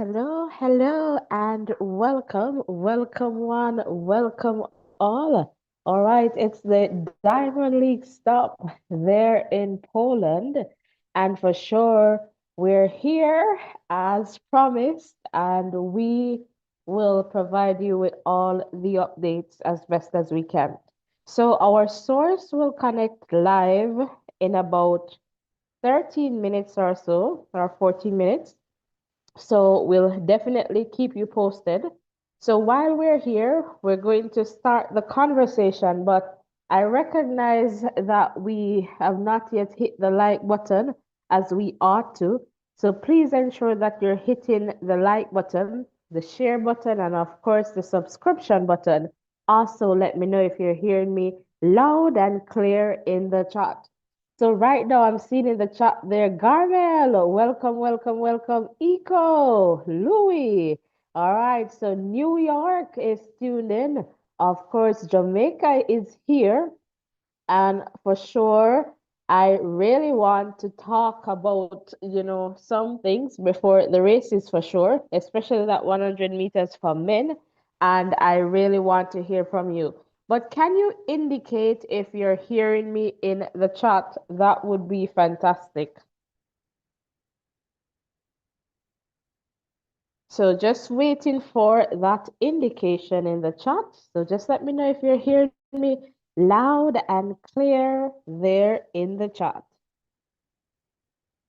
Hello, hello, and welcome, welcome one, welcome all. All right, it's the Diamond League stop there in Poland. And for sure, we're here as promised, and we will provide you with all the updates as best as we can. So, our source will connect live in about 13 minutes or so, or 14 minutes. So we'll definitely keep you posted. So while we're here, we're going to start the conversation, but I recognize that we have not yet hit the like button as we ought to. So please ensure that you're hitting the like button, the share button, and of course the subscription button. Also, let me know if you're hearing me loud and clear in the chat. So right now I'm seeing in the chat there, Garnell, welcome, welcome, welcome, Eco, Louis. All right, so New York is tuned in. Of course, Jamaica is here. And for sure, I really want to talk about, some things before the races for sure, especially that 100 meters for men. And I really want to hear from you. But can you indicate if you're hearing me in the chat? That would be fantastic. So just waiting for that indication in the chat. So just let me know if you're hearing me loud and clear there in the chat.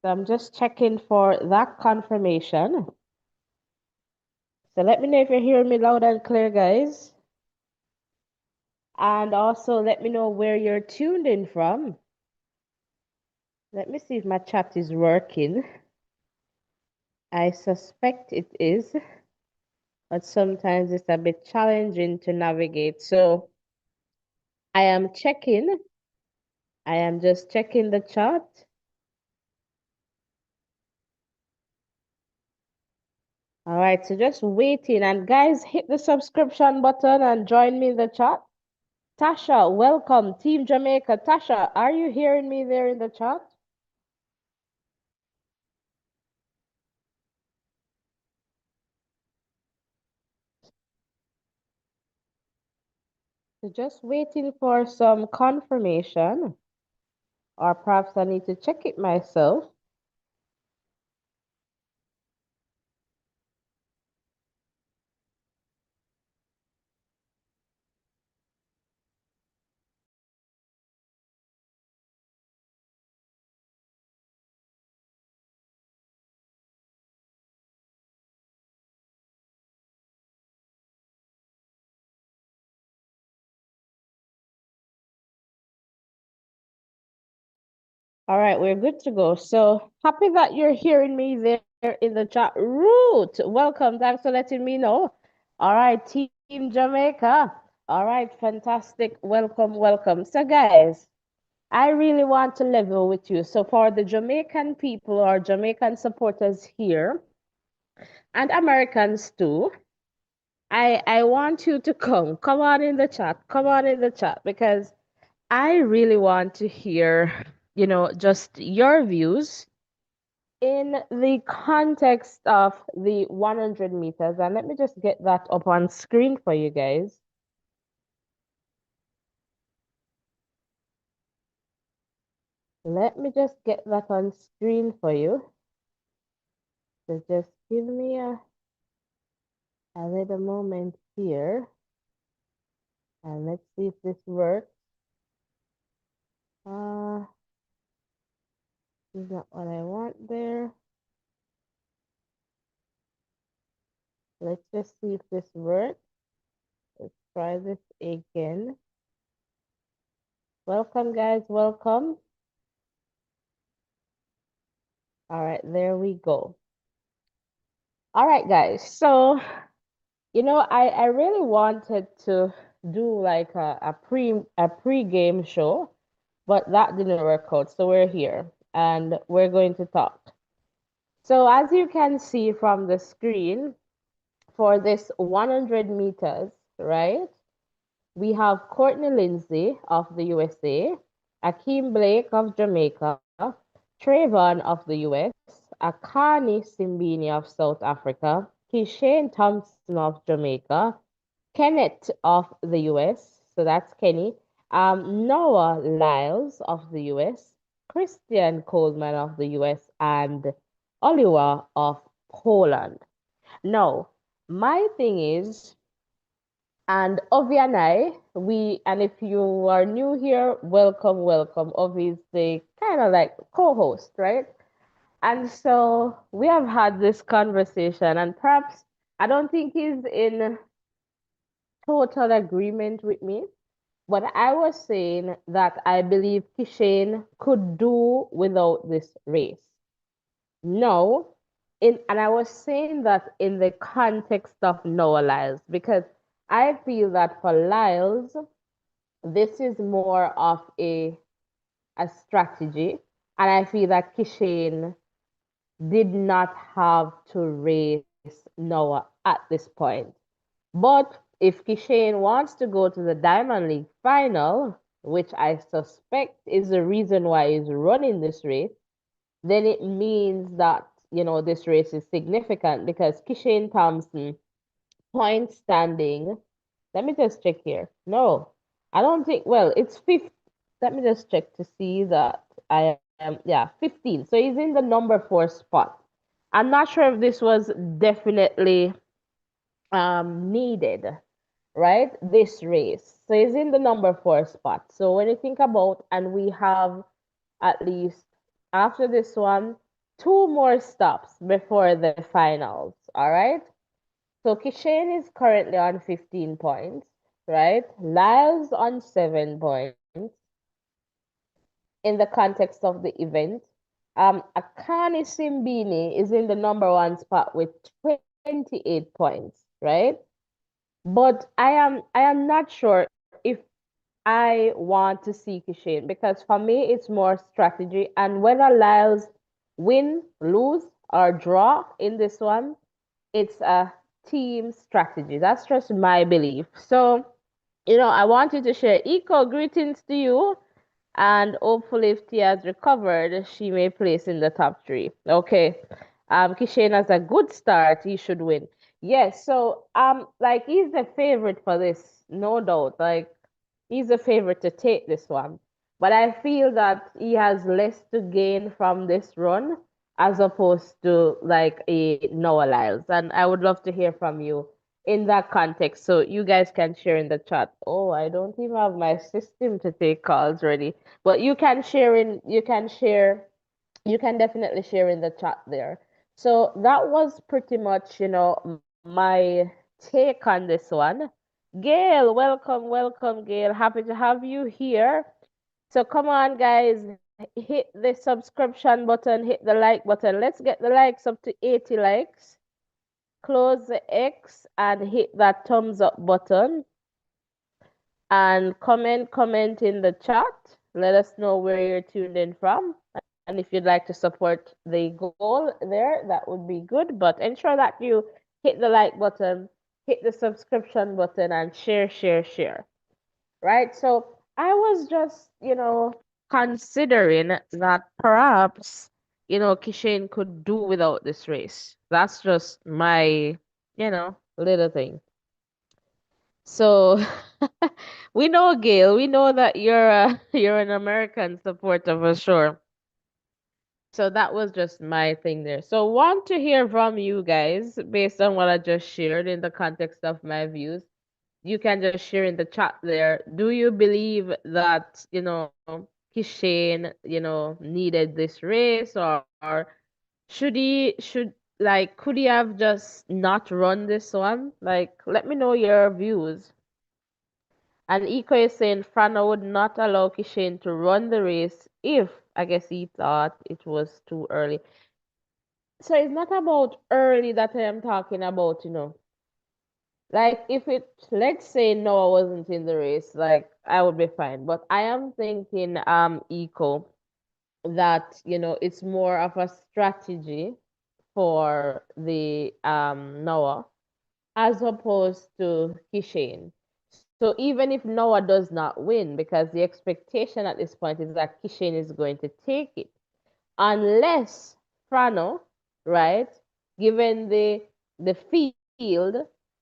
So I'm just checking for that confirmation. So let me know if you're hearing me loud and clear, guys. And also let me know where you're tuned in from. Let me see if my chat is working. I suspect it is, but sometimes it's a bit challenging to navigate. So I am checking. I am just checking the chat. All right, so just waiting. And guys, hit the subscription button and join me in the chat. Tasha, welcome. Team Jamaica. Tasha, are you hearing me there in the chat? So just waiting for some confirmation, or perhaps I need to check it myself. All right, we're good to go. So happy that you're hearing me there in the chat. Root, welcome. Thanks for letting me know. All right, Team Jamaica. All right, fantastic. Welcome, welcome. So, guys, I really want to level with you. So, for the Jamaican people or Jamaican supporters here, and Americans too, I want you to come on in the chat, come on in the chat, because I really want to hear, just your views in the context of the 100 meters. And let me just get that up on screen for you guys. Let me just get that on screen for you. So just give me a little moment here. And let's see if this works. This is not what I want there. Let's just see if this works. Let's try this again. Welcome, guys. Welcome. All right, there we go. All right, guys. So, I really wanted to do like a pre-game show, but that didn't work out. So we're here and we're going to talk. So as you can see from the screen, for this 100 meters, right? We have Courtney Lindsay of the USA, Akeem Blake of Jamaica, Trayvon of the US, Akani Simbini of South Africa, Kishane Thompson of Jamaica, Kenneth of the US, so that's Kenny, Noah Lyles of the US, Christian Coleman of the US, and Oliver of Poland. Now, my thing is, and Ovi and I, and if you are new here, welcome, welcome. Ovi is the kind of like co-host, right? And so we have had this conversation, and perhaps I don't think he's in total agreement with me, but I was saying that I believe Kishane could do without this race. No, and I was saying that in the context of Noah Lyles, because I feel that for Lyles, this is more of a strategy, and I feel that Kishane did not have to race Noah at this point. But if Kishane wants to go to the Diamond League final, which I suspect is the reason why he's running this race, then it means that, this race is significant because Kishane Thompson point standing. Let me just check here. No, I don't think, well, it's 50. Let me just check to see that I am, yeah, 15. So he's in the number 4 spot. I'm not sure if this was definitely needed, right? This race. So he's in the number 4 spot. So when you think about, and we have at least after this one, 2 more stops before the finals. All right. So Kishane is currently on 15 points, right? Lyle's on 7 points in the context of the event. Akani Simbini is in the number 1 spot with 28 points, right? But I am not sure if I want to see Kishane because for me it's more strategy and whether Lyles win, lose, or draw in this one, it's a team strategy. That's just my belief. So, I wanted to share eco greetings to you. And hopefully, if Tia has recovered, she may place in the top 3. Okay. Kishane has a good start. He should win. Yes. So, like he's the favorite for this, no doubt. Like he's a favorite to take this one. But I feel that he has less to gain from this run as opposed to like a Noah Lyles. And I would love to hear from you in that context. So you guys can share in the chat. Oh, I don't even have my system to take calls ready. But you can definitely share in the chat there. So that was pretty much, my take on this one. Gail, welcome, welcome, Gail. Happy to have you here. So come on, guys, hit the subscription button, hit the like button. Let's get the likes up to 80 likes. Close the X and hit that thumbs up button. And comment in the chat. Let us know where you're tuned in from. And if you'd like to support the goal there, that would be good. But ensure that you hit the like button, hit the subscription button, and share, share, share. Right? So I was just, considering that perhaps, Kishane could do without this race. That's just my, little thing. So we know, Gail, we know that you're an American supporter for sure. So that was just my thing there. So want to hear from you guys based on what I just shared in the context of my views. You can just share in the chat there. Do you believe that, Kishane, needed this race or could he have just not run this one? Like, let me know your views. And Iko is saying Frano would not allow Kishane to run the race if, I guess, he thought it was too early. So it's not about early that I am talking about, Like if let's say Noah wasn't in the race, like I would be fine. But I am thinking, Eco, that, it's more of a strategy for the Noah as opposed to Kishane. So even if Noah does not win, because the expectation at this point is that Kishane is going to take it, unless Frano right? Given the field,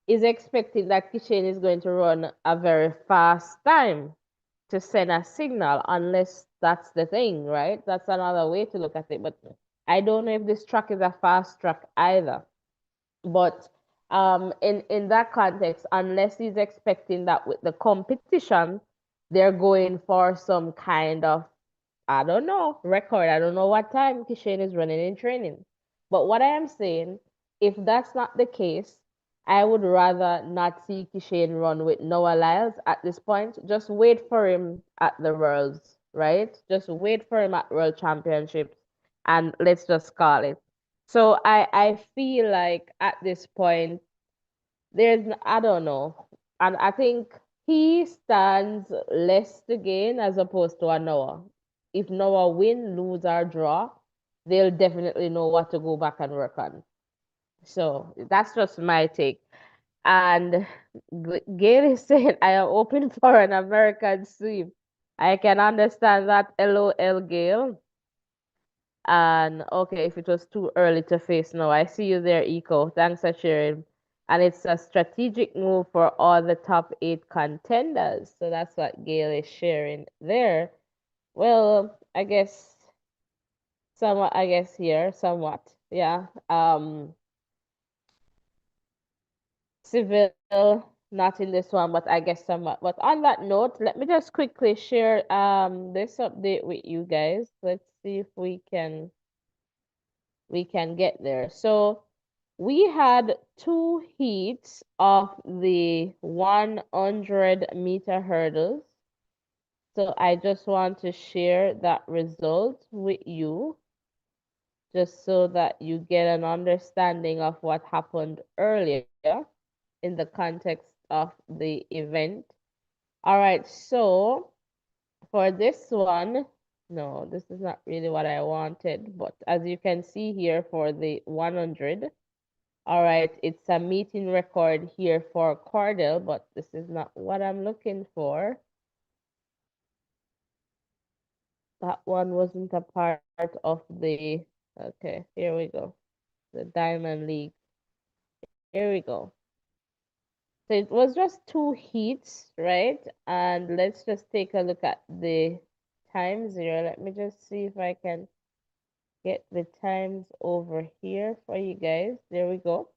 is expecting that Kishan is going to run a very fast time to send a signal, unless that's the thing, right? That's another way to look at it. But I don't know if this track is a fast track either. But in that context, unless he's expecting that with the competition, they're going for some kind of, I don't know, record. I don't know what time Kishane is running in training. But what I am saying, if that's not the case, I would rather not see Kishane run with Noah Lyles at this point. Just wait for him at the Worlds, right? Just wait for him at World Championships and let's just call it. So I feel like at this point I don't know. And I think he stands less to gain as opposed to a Noah. If Noah win, lose, or draw, they'll definitely know what to go back and work on. So that's just my take. And Gail is saying, I am open for an American sweep. I can understand that. LOL, Gail. And okay, if it was too early to face no, I see you there, Eco. Thanks for sharing. And it's a strategic move for all the top 8 contenders. So that's what Gail is sharing there. Well, I guess somewhat, I guess here, somewhat. Yeah. Civil, not in this one, but I guess somewhat. But on that note, let me just quickly share this update with you guys. Let's see if we can get there. So we had 2 heats of the 100-meter hurdles. So I just want to share that result with you, just so that you get an understanding of what happened earlier in the context of the event. All right, so for this one, no, this is not really what I wanted, but as you can see here for the 100, all right, it's a meeting record here for Cordell, but this is not what I'm looking for. That one wasn't a part of the, okay, here we go. The Diamond League. Here we go. So it was just 2 heats, right? And let's just take a look at the times here. Let me just see if I can get the times over here for you guys. There we go.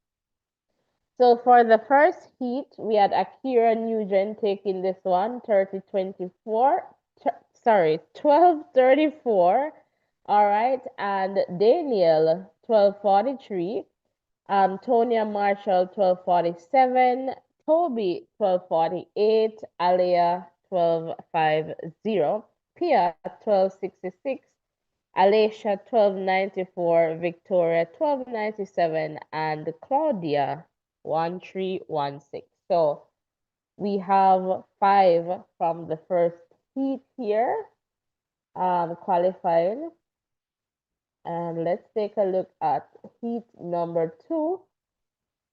So for the first heat, we had Akira Nugent taking this one, 30-24. Sorry, 12-34. All right, and Daniel, 12-43. Tonya Marshall, 12-47. Toby, 12-48. Alia, 12-50. Pia, 12-66. Alicia 1294, Victoria 1297, and Claudia 1316. So we have 5 from the first heat here qualifying. And let's take a look at heat number 2.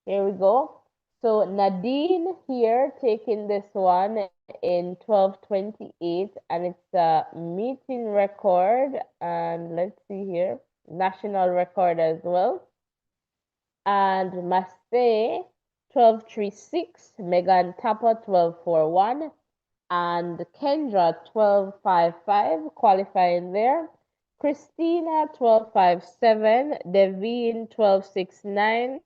Here we go. So Nadine here taking this one in 1228, and it's a meeting record, and let's see here, national record as well. And Massey 1236, Megan Tapper 1241, and Kendra 1255 qualifying there. Christina 1257, Devine 1269,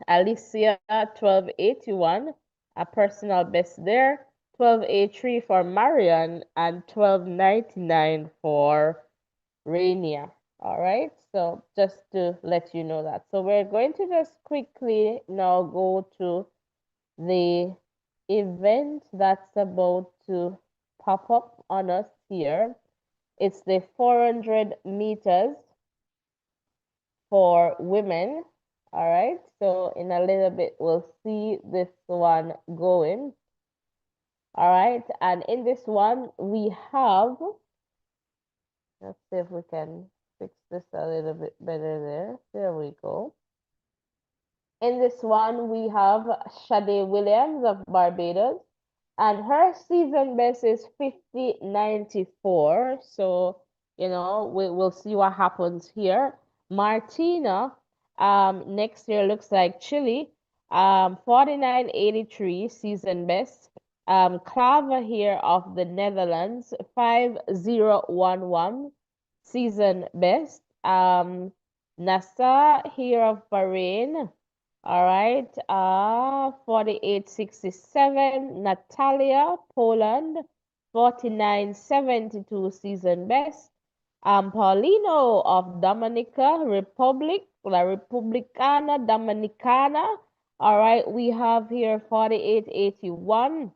Alicia 1281, a personal best there. 1283 for Marion and 1299 for Rainier. All right, so just to let you know that. So we're going to just quickly now go to the event that's about to pop up on us here. It's the 400 meters for women. All right, so in a little bit, we'll see this one going. All right, and in this one, we have, let's see if we can fix this a little bit better there. There we go. In this one, we have Shade Williams of Barbados, and her season best is 50.94. So, we'll see what happens here. Martina, next year looks like Chile. 49.83 season best. Clava here of the Netherlands, 5011 season best. Nasa here of Bahrain. All right. 48.67. Natalia, Poland, 49.72 season best. Paulino of Dominica Republic, La Republicana Dominicana. All right, we have here 48.81.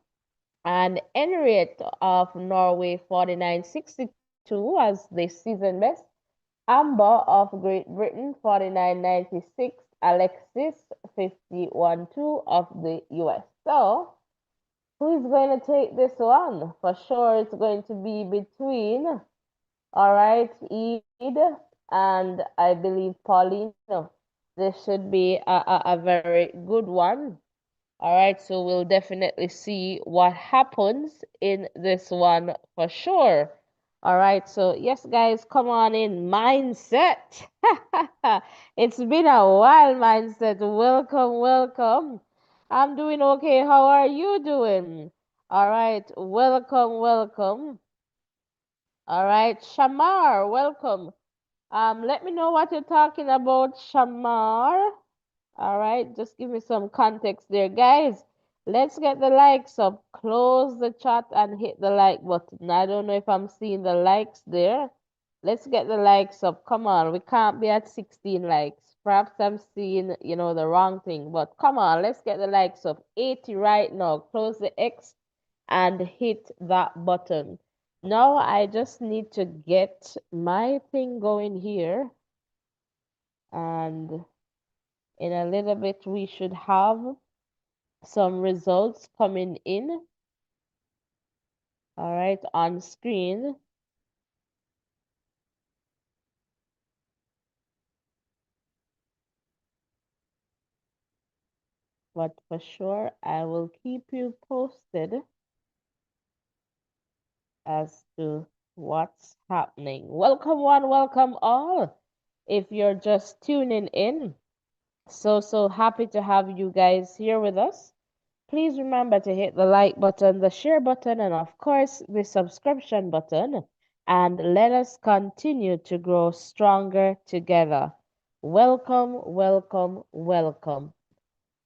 And Henriette of Norway, 49.62 as the season best. Amber of Great Britain, 49.96. Alexis, 51.2 of the US. So, who's going to take this one? For sure, it's going to be between, all right, Ede and I believe Paulino. This should be a very good one. All right, so we'll definitely see what happens in this one for sure. All right, so yes, guys, come on in. Mindset. It's been a while, Mindset. Welcome, welcome. I'm doing okay. How are you doing? All right, welcome, welcome. All right, Shamar, welcome. Let me know what you're talking about, Shamar. All right, just give me some context there, guys. Let's get the likes up. Close the chat and hit the like button. I don't know if I'm seeing the likes there. Let's get the likes up. Come on, we can't be at 16 likes. Perhaps I'm seeing, the wrong thing, but come on, let's get the likes up. 80 right now. Close the X and hit that button. Now I just need to get my thing going here, and in a little bit we should have some results coming in, all right, on screen. But for sure, I will keep you posted as to what's happening. Welcome one, welcome all. If you're just tuning in, so happy to have you guys here with us. Please remember to hit the like button, the share button, and of course, the subscription button. And let us continue to grow stronger together. Welcome, welcome, welcome.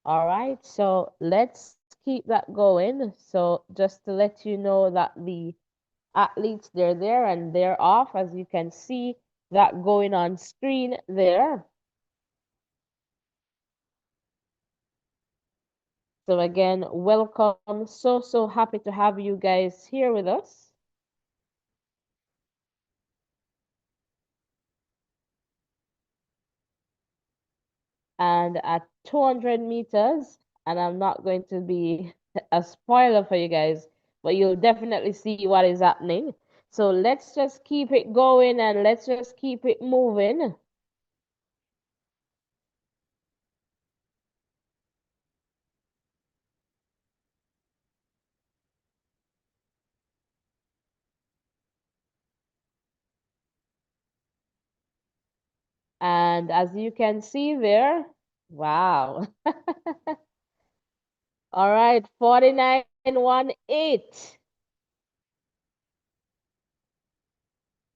All right, so let's keep that going. So just to let you know that the athletes, they're there and they're off, as you can see that going on screen there. So again, welcome. So happy to have you guys here with us. And at 200 meters, and I'm not going to be a spoiler for you guys, but you'll definitely see what is happening. So let's just keep it going and let's just keep it moving. And as you can see there, wow. All right, 49.18.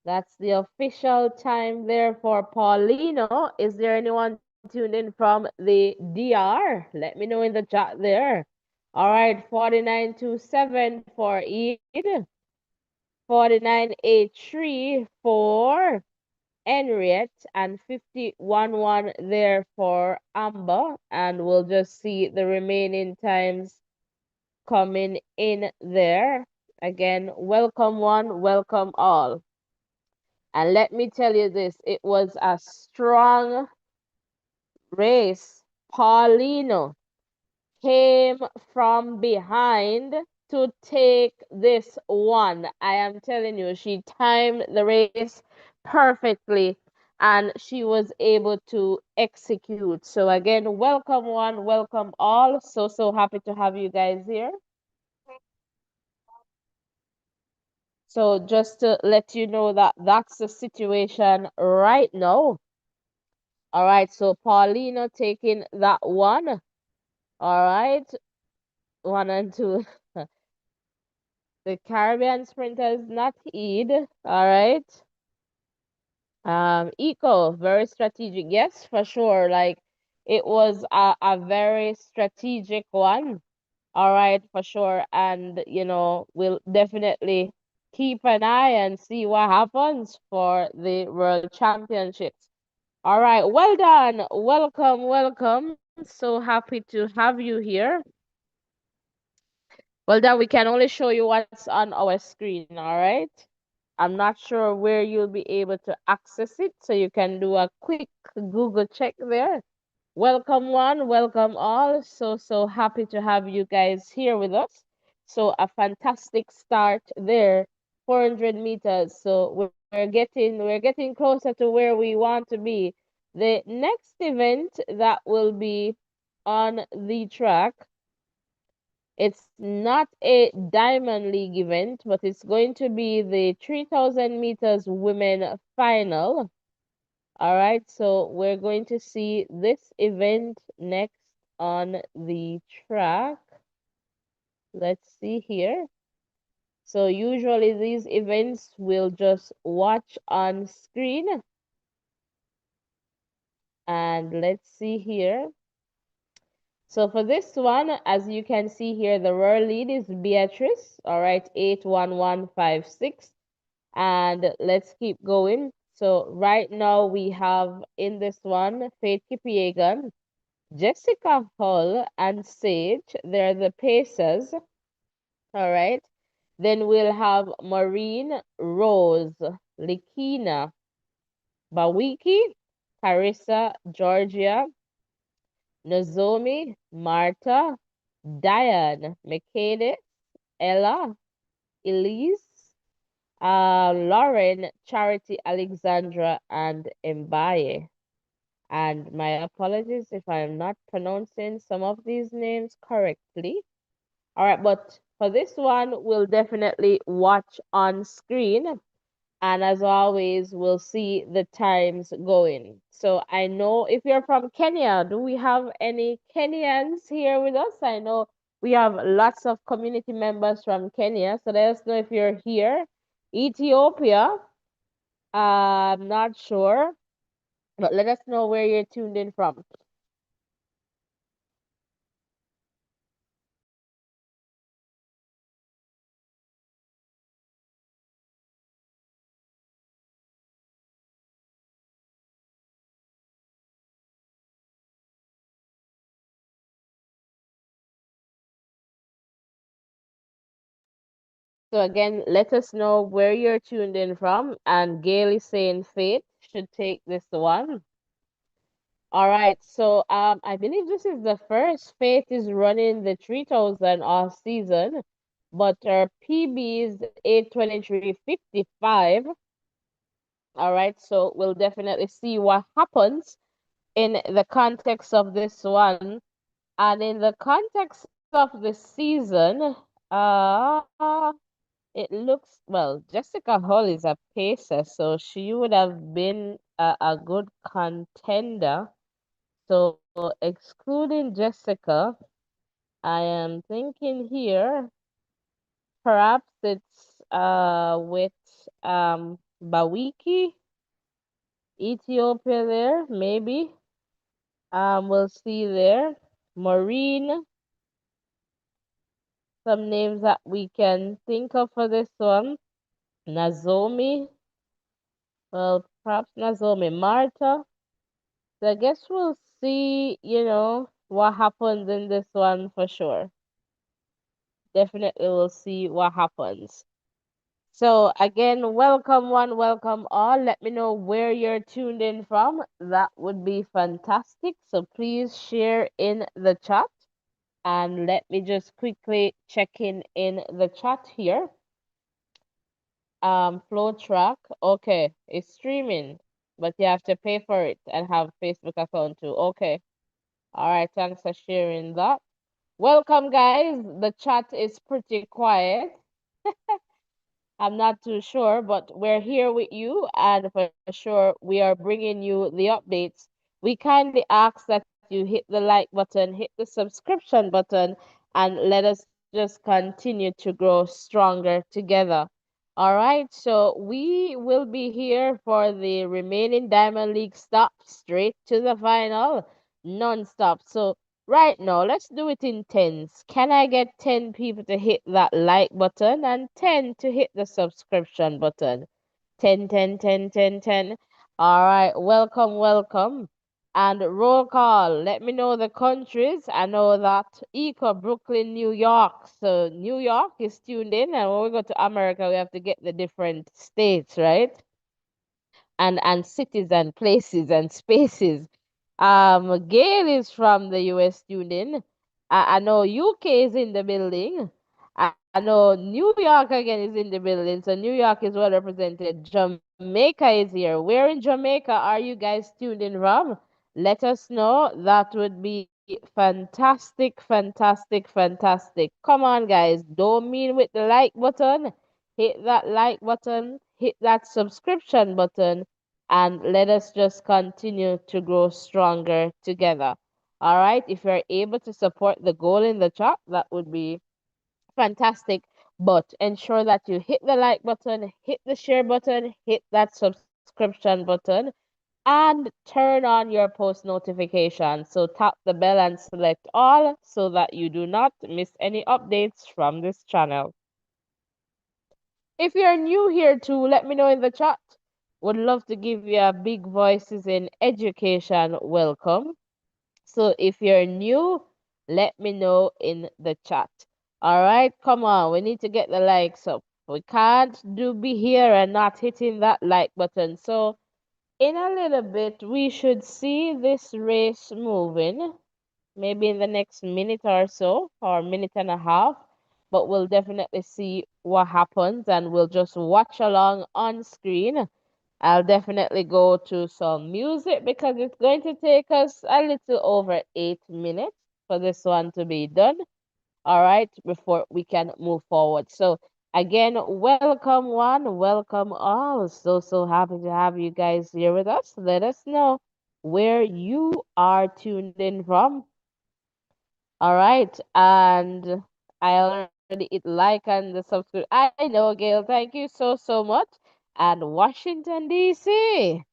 That's the official time there for Paulino. Is there anyone tuned in from the DR? Let me know in the chat there. All right, 49.27 for Eid, 49.83 for Henriette, and 51.1 there for Amber. And we'll just see the remaining times coming in there. Again, welcome one, welcome all. And let me tell you this, it was a strong race. Paulino came from behind to take this one. I am telling you, she timed the race perfectly and she was able to execute. So again, welcome one, welcome all. So happy to have you guys here. So just to let you know that that's the situation right now. All right, so Paulina taking that one. All right, one and two. The Caribbean sprinters not Eid. All right. Eco, very strategic. Yes, for sure. Like it was a very strategic one. All right, for sure. And, we'll definitely keep an eye and see what happens for the World Championships. All right, well done. Welcome, welcome. So happy to have you here. Well done. We can only show you what's on our screen, all right? I'm not sure where you'll be able to access it, so you can do a quick Google check there. Welcome one, welcome all. So happy to have you guys here with us. So a fantastic start there, 400 meters. So we're getting closer to where we want to be. The next event that will be on the track, it's not a Diamond League event, but it's going to be the 3000 meters women final. All right, so we're going to see this event next on the track. Let's see here. So usually these events we'll just watch on screen. And let's see here. So for this one, as you can see here, the world lead is Beatrice. All right, 81156. And let's keep going. So right now we have in this one Faith Kipiegan, Jessica Hull, and Sage. They're the pacers. All right. Then we'll have Maureen, Rose, Likina, Bawiki, Carissa, Georgia, Nozomi, Marta, Diane, Mekede, Ella, Elise, Lauren, Charity, Alexandra, and Mbaye. And my apologies if I'm not pronouncing some of these names correctly. All right, but for this one, we'll definitely watch on screen. And as always, we'll see the times going. So I know if you're from Kenya, do we have any Kenyans here with us? I know we have lots of community members from Kenya. So let us know if you're here. Ethiopia, I'm not sure, but let us know where you're tuned in from. So again, let us know where you're tuned in from. And Gail is saying Faith should take this one. All right. So I believe this is the first Faith is running the 3000 all season, but her PB is 8:23:55. All right. So we'll definitely see what happens in the context of this one. And in the context of the season, uh it looks, well, Jessica Hall is a pacer, so she would have been a good contender. So excluding Jessica, I am thinking here, perhaps it's with Bawiki, Ethiopia there, maybe. We'll see there. Maureen, some names that we can think of for this one. Nazomi, well, perhaps Nazomi. Marta. So I guess we'll see, what happens in this one for sure. Definitely we'll see what happens. So again, welcome one, welcome all. Let me know where you're tuned in from. That would be fantastic. So please share in the chat. And let me just quickly check in the chat here. Flow track. Okay, it's streaming, but you have to pay for it and have Facebook account too. Okay. All right, thanks for sharing that. Welcome, guys. The chat is pretty quiet. I'm not too sure, but we're here with you, and for sure, we are bringing you the updates we kindly ask that you hit the like button, hit the subscription button, and let us just continue to grow stronger together. All right, so we will be here for the remaining Diamond League stop straight to the final, non-stop. So right now, let's do it in tens. Can I get 10 people to hit that like button and 10 to hit the subscription button? 10, 10, 10, 10, 10. All right, welcome, welcome. And roll call. Let me know the countries. I know that Eco, Brooklyn, New York. So New York is tuned in, and when we go to America, we have to get the different states, right? And cities and places and spaces. Gail is from the US tuned in. I know UK is in the building. I know New York again is in the building. So New York is well represented. Jamaica is here. Where in Jamaica are you guys tuned in from? Let us know. That would be fantastic, fantastic, fantastic. Come on, guys. Don't mean with the like button. Hit that like button, hit that subscription button, and let us just continue to grow stronger together. All right. If you're able to support the goal in the chat, that would be fantastic. But ensure that you hit the like button, hit the share button, hit that subscription button, and turn on your post notifications. So tap the bell and select all so that you do not miss any updates from this channel. If you're new here too, let me know in the chat. Would love to give you a big voices in education welcome. So if you're new, let me know in the chat. All right, come on, we need to get the likes up. We can't do be here and not hitting that like button. So in a little bit, we should see this race moving, maybe in the next minute or so, or minute and a half. But we'll definitely see what happens and we'll just watch along on screen. I'll definitely go to some music because it's going to take us a little over 8 minutes for this one to be done. All right, before we can move forward. So again, welcome one, welcome all. So happy to have you guys here with us. Let us know where you are tuned in from. All right, and I already hit like and the subscribe. I know, Gail. Thank you so much. And Washington D.C.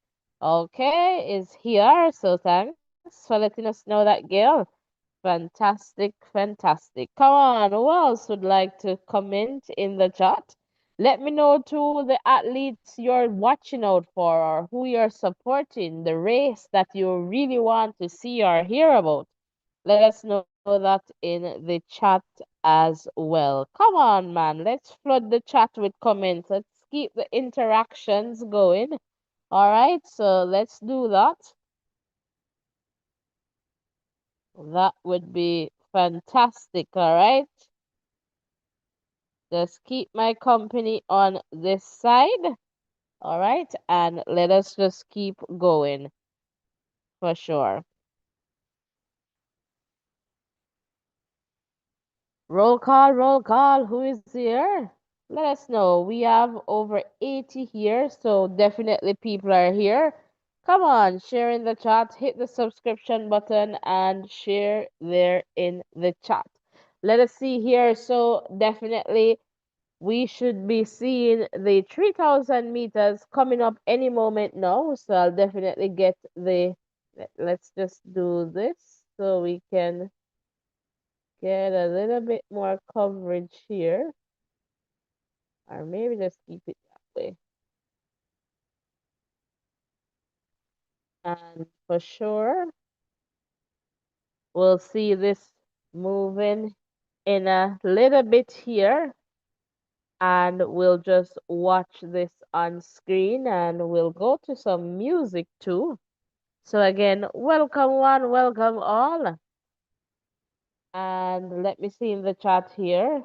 Okay, is here. So thanks for letting us know that, Gail. Fantastic, fantastic. Come on, who else would like to comment in the chat? Let me know too the athletes you're watching out for or who you're supporting, the race that you really want to see or hear about. Let us know that in the chat as well. Come on, man. Let's flood the chat with comments. Let's keep the interactions going. All right, so let's do that. That would be fantastic. All right. Just keep my company on this side. All right. And let us just keep going for sure. Roll call, roll call. Who is here? Let us know. We have over 80 here, so definitely people are here. Come on, share in the chat, hit the subscription button, and share there in the chat. Let us see here. So definitely we should be seeing the 3,000 meters coming up any moment now. So I'll definitely get the, let's just do this so we can get a little bit more coverage here, or maybe just keep it that way. And for sure, we'll see this moving in a little bit here. And we'll just watch this on screen and we'll go to some music too. So again, welcome one, welcome all. And let me see in the chat here.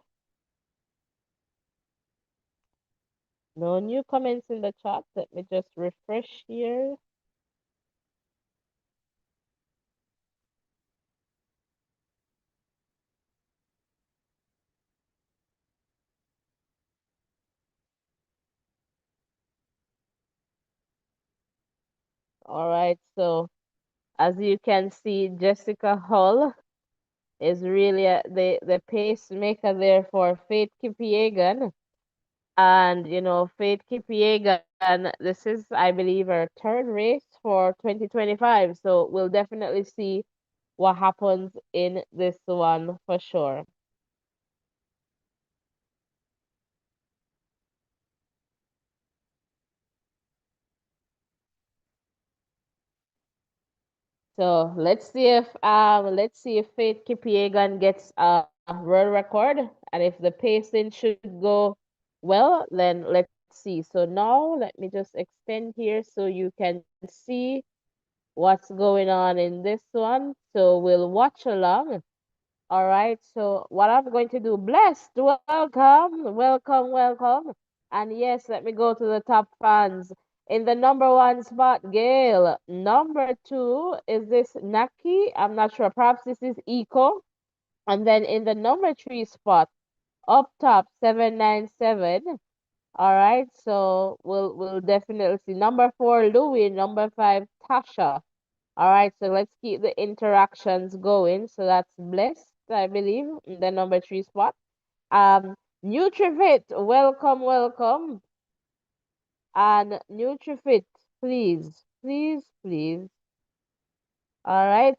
No new comments in the chat. Let me just refresh here. All right, so As you can see, Jessica Hull is really the pacemaker there for Faith Kipyegon. And, Faith Kipyegon, this is, I believe, her third race for 2025. So we'll definitely see what happens in this one for sure. So let's see if Faith Kipyegon gets a world record, and if the pacing should go well, then let's see. So now let me just extend here so you can see what's going on in this one. So we'll watch along. All right. So what I'm going to do, blessed, welcome, welcome, welcome. And yes, let me go to the top fans. In the number one spot, Gail. Number two, is this Naki? I'm not sure. Perhaps this is Eco. And then in the number three spot, up top, 797. All right. So we'll definitely see. Number four, Louis. Number five, Tasha. All right, so let's keep the interactions going. So that's Blessed, I believe, in the number three spot. Nutrifit, welcome, welcome. And Nutrifit, please, please, please. All right.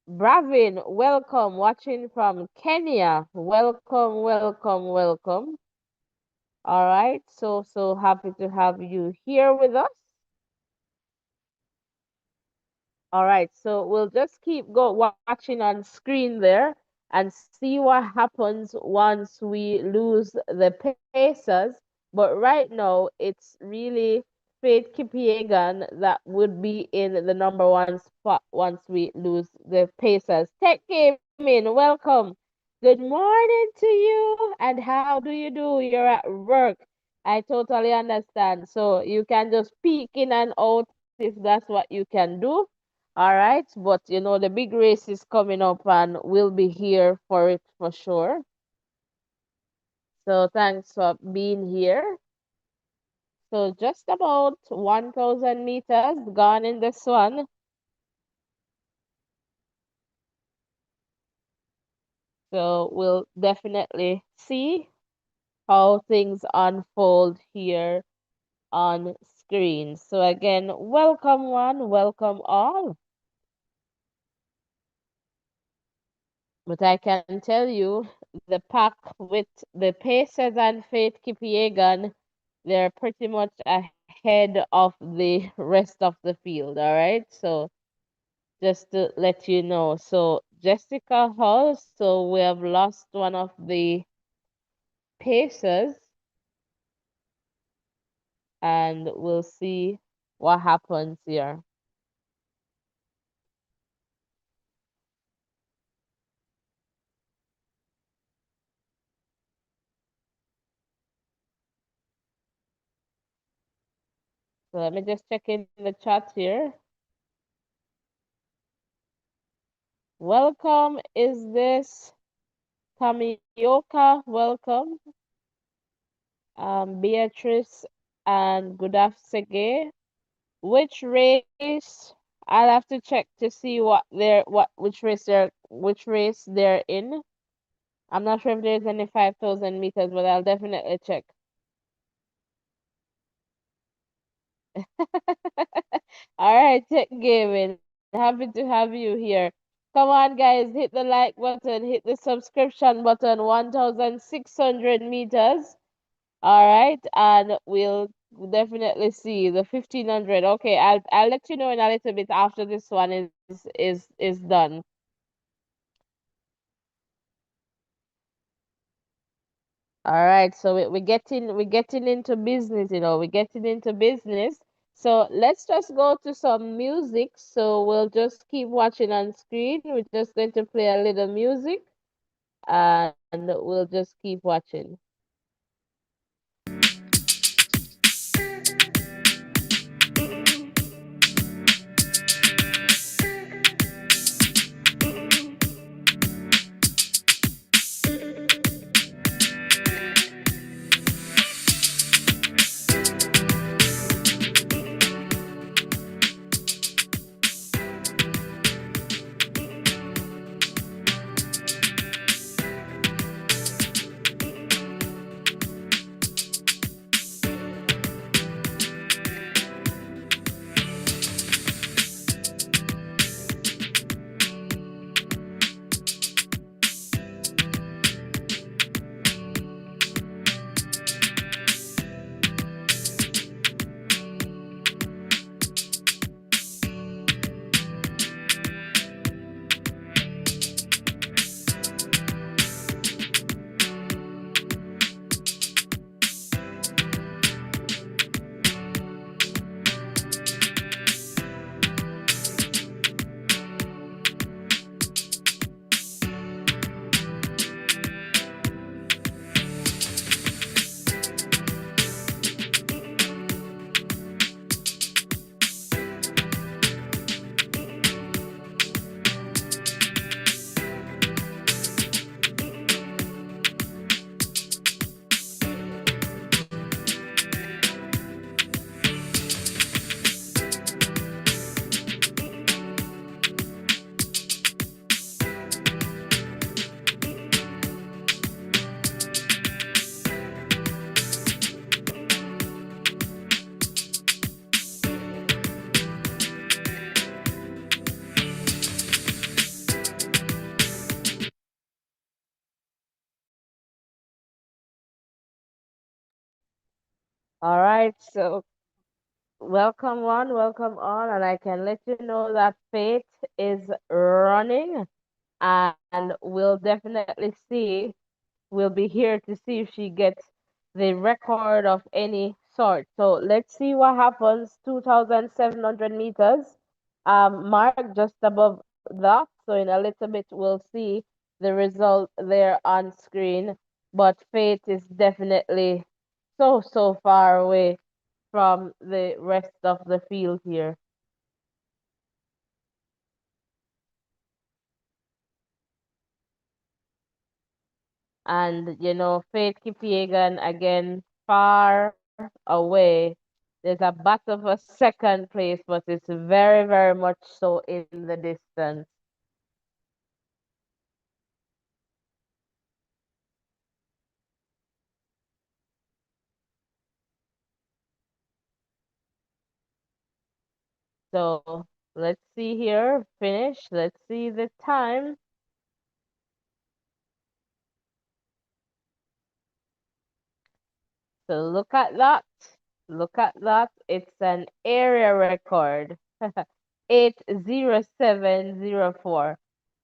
Bravin, welcome, watching from Kenya. Welcome, welcome, welcome. All right. So happy to have you here with us. All right, so we'll just keep watching on screen there and see what happens once we lose the Pacers. But right now, it's really Faith Kipyegon that would be in the number one spot once we lose the Pacers. Tech Gaming, welcome. Good morning to you. And how do you do? You're at work. I totally understand. So you can just peek in and out if that's what you can do. All right, but the big race is coming up and we'll be here for it for sure. So thanks for being here. So just about 1,000 meters gone in this one. So we'll definitely see how things unfold here on screen. So again, welcome one, welcome all. But I can tell you the pack with the Pacers and Faith Kipyegon, they're pretty much ahead of the rest of the field. All right. So just to let you know. So Jessica Hall, so we have lost one of the Pacers, and we'll see what happens here. So let me just check in the chat here. Welcome. Is this Tamioka? Welcome. Beatrice and good afternoon. Which race? I'll have to check to see which race they're in. I'm not sure if there's any 5,000 meters, but I'll definitely check. All right, Tech Gaming. Happy to have you here. Come on, guys, hit the like button, hit the subscription button, 1,600 meters. All right, and we'll definitely see the 1,500. Okay, I'll let you know in a little bit after this one is done. All right, so we're getting into business, we're getting into business. So let's just go to some music. So we'll just keep watching on screen. We're just going to play a little music and we'll just keep watching. All right, so welcome one, welcome all, and I can let you know that Faith is running, and we'll definitely see. We'll be here to see if she gets the record of any sort. So let's see what happens. 2,700 meters, mark just above that. So in a little bit, we'll see the result there on screen. But Faith is definitely so far away from the rest of the field here. And Faith Kipyegon again far away. There's a bat of a second place, but it's very much so in the distance. So let's see here, finish. Let's see the time. So look at that. Look at that. It's an area record. 80704.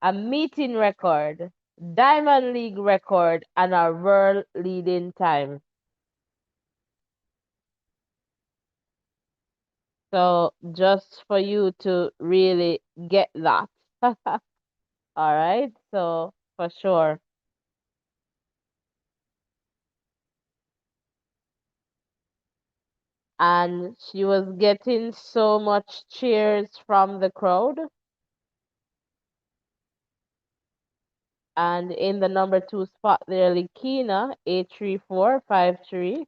A meeting record, Diamond League record, and a world leading time. So just for you to really get that. All right. So for sure. And she was getting so much cheers from the crowd. And in the number two spot there, Likina, 83453.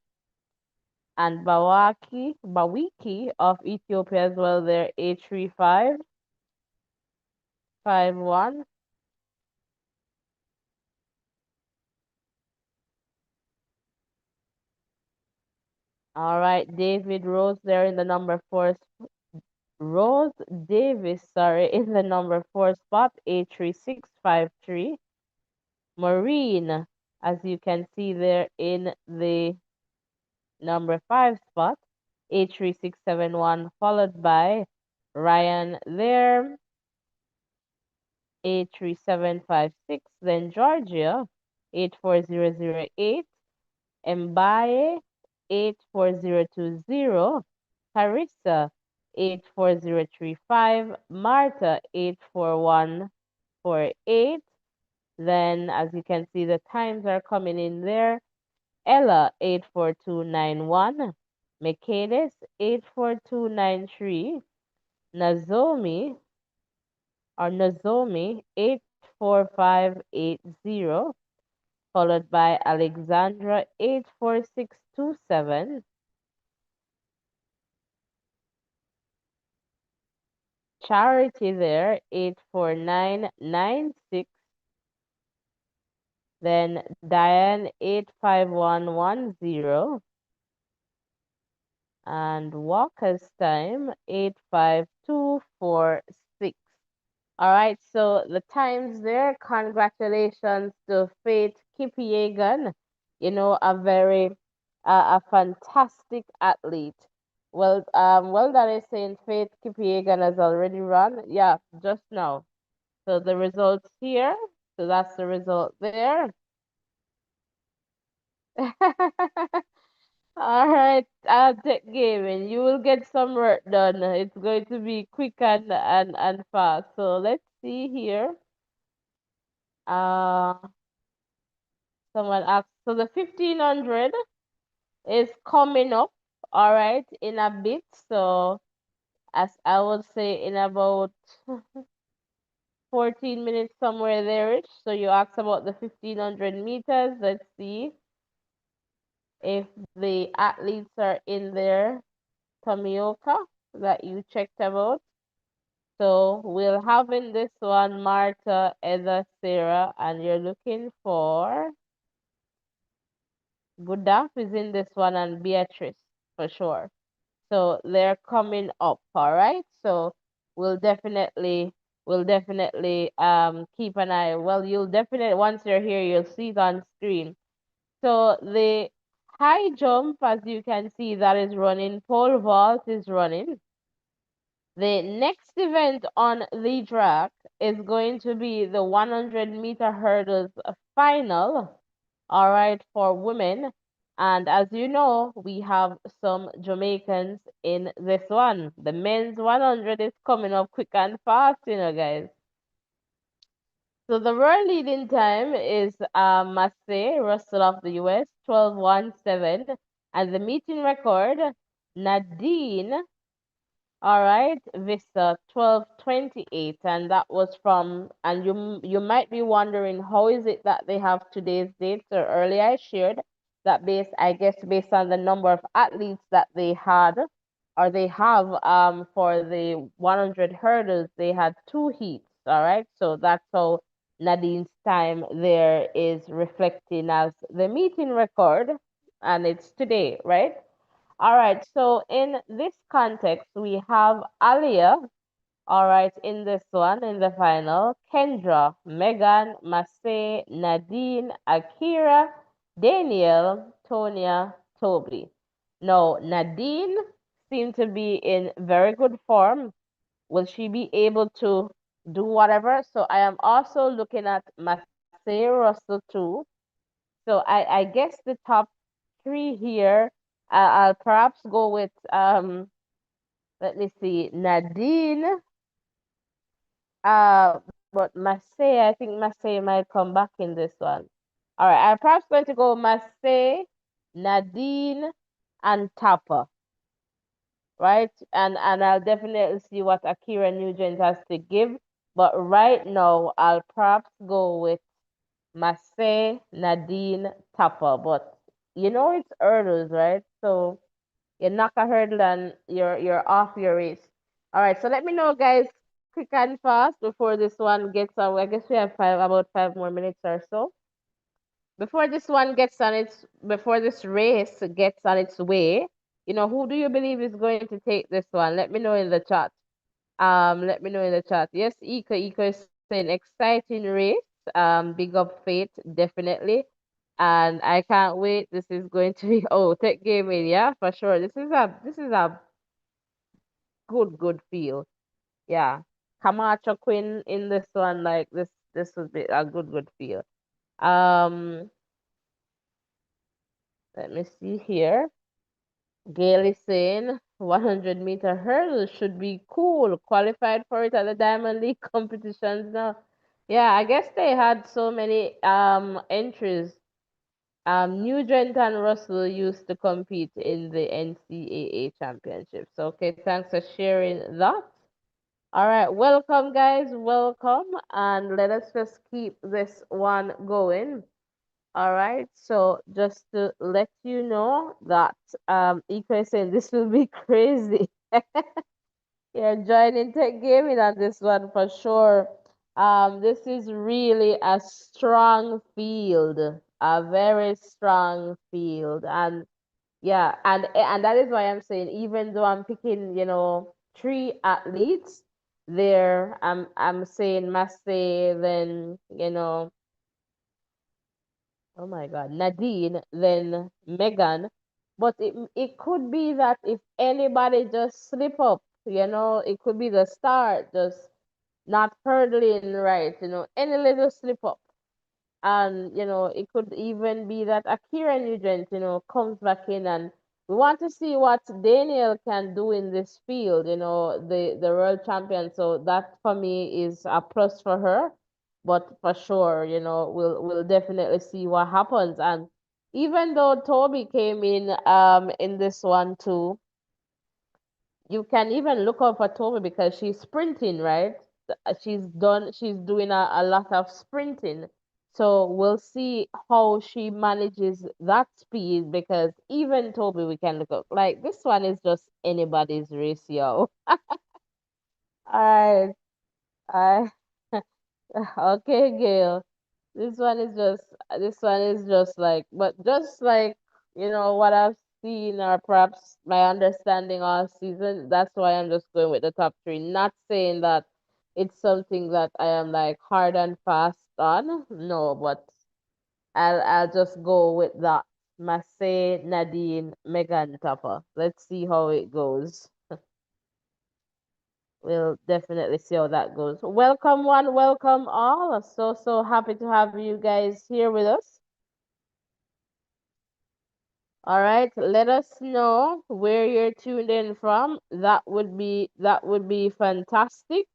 And Bawiki of Ethiopia as well there, 83551. All right, David Rose there in the number four. Rose Davis, sorry, in the number four spot, 83653. Maureen, as you can see there in the number five spot, 83671, followed by Ryan there, 83756. Then Georgia, 84008. Mbaye, 84020. Carissa, 84035. Marta, 84148. Then, as you can see, the times are coming in there. Ella, 84291. Mercedes, 84293. Nazomi, Nozomi, 84580. Followed by Alexandra, 84627. Charity there, 84996. Then Diane, 85110. And Walker's time, 85246. All right, so the times there, congratulations to Faith Kipyegon, a fantastic athlete. Well done is saying Faith Kipyegon has already run. Yeah, just now. So the results here. So that's the result there. All right, Tech Gaming, you will get some work done. It's going to be quick and fast. So let's see here. Uh, Someone asked, so the 1500 is coming up, all right, in a bit. So as I would say, in about 14 minutes, somewhere there. So you asked about the 1500 meters. Let's see if the athletes are in there. Tomioka, that you checked about. So we'll have in this one Marta, Eda, Sarah, and you're looking for Gudaf is in this one and Beatrice for sure. So they're coming up, all right? So we'll definitely keep an eye. Well, you'll definitely once you're here, you'll see it on screen. So the high jump, as you can see, that is running. Pole vault is running. The next event on the track is going to be the 100-meter hurdles final, all right, for women. And as you know, we have some Jamaicans in this one. The men's 100 is coming up quick and fast, guys. So the world leading time is Massey, Russell of the US, 12:17. And the meeting record, Nadine, all right, Vista 12:28, and that was from. And you might be wondering how is it that they have today's date? So earlier I shared that based on the number of athletes that they had or they have for the 100 hurdles, they had two heats. All right, so that's how Nadine's time there is reflecting as the meeting record, and it's today, right? All right, so in this context, we have Alia, all right, in this one, in the final, Kendra, Megan, Massey, Nadine, Akira, Daniel, Tonya, Toby. Now, Nadine seemed to be in very good form. Will she be able to do whatever? So I am also looking at Massey Russell too. So I guess the top three here, I'll perhaps go with let me see, Nadine, but Massey, I think Massey might come back in this one. All right, I'm perhaps going to go Massey, Nadine, and Tapa, right? And I'll definitely see what Akira Nugent has to give. But right now, I'll perhaps go with Massey, Nadine, Tapa. But it's hurdles, right? So you knock a hurdle and you're off your race. All right, so let me know, guys, quick and fast before this one gets on. I guess we have about 5 more minutes or so. Before this race gets on its way, who do you believe is going to take this one? Let me know in the chat. Let me know in the chat. Yes, Ika is saying exciting race. Big up Faith, definitely. And I can't wait. This is going to be tech gaming, yeah, for sure. This is a good feel. Yeah. Camacho Quinn in this one, like this would be a good feel. Um, let me see here. Gail is saying 100-meter hurdle should be cool. Qualified for it at the Diamond League competitions now. Yeah, I guess they had so many entries. Nugent and Russell used to compete in the NCAA championships. Okay, thanks for sharing that. All right, welcome guys, welcome, and let us just keep this one going. All right, so just to let you know that Iko is saying this will be crazy. You're joining Tech Gaming on this one for sure. This is really a strong field, a very strong field, and yeah, and that is why I'm saying even though I'm picking, three athletes there, I'm saying Massey, then oh my God, Nadine, then Megan. But it could be that if anybody just slip up, it could be the start, just not hurdling right, any little slip up. And, it could even be that Akira Nugent, comes back in, and we want to see what Daniel can do in this field, the world champion. So that for me is a plus for her. But for sure, we'll definitely see what happens. And even though Toby came in this one too, you can even look out for Toby because she's sprinting, right? She's doing a lot of sprinting. So we'll see how she manages that speed because even Toby we can look up. Like this one is just anybody's race, yo. All right. I okay, Gail. This one is just like, but just like, what I've seen or perhaps my understanding all season, that's why I'm just going with the top three. Not saying that it's something that I am like hard and fast on. No, but I'll just go with that. Massey, Nadine, Megan Topper. Let's see how it goes. We'll definitely see how that goes. Welcome one, welcome all. So happy to have you guys here with us. All right, let us know where you're tuned in from. That would be fantastic.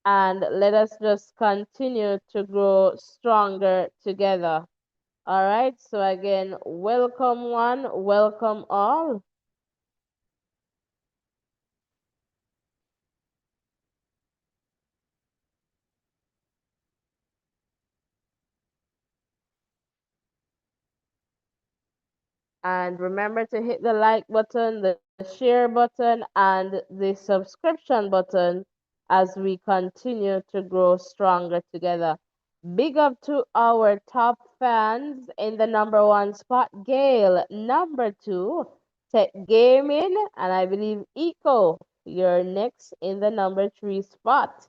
And let us just continue to grow stronger together. All right, so again, welcome one, welcome all. And remember to hit the like button, the share button, and the subscription button as we continue to grow stronger together. Big up to our top fans in the number one spot, Gail. Number two, Tech Gaming, and I believe Eco. You're next in the number three spot.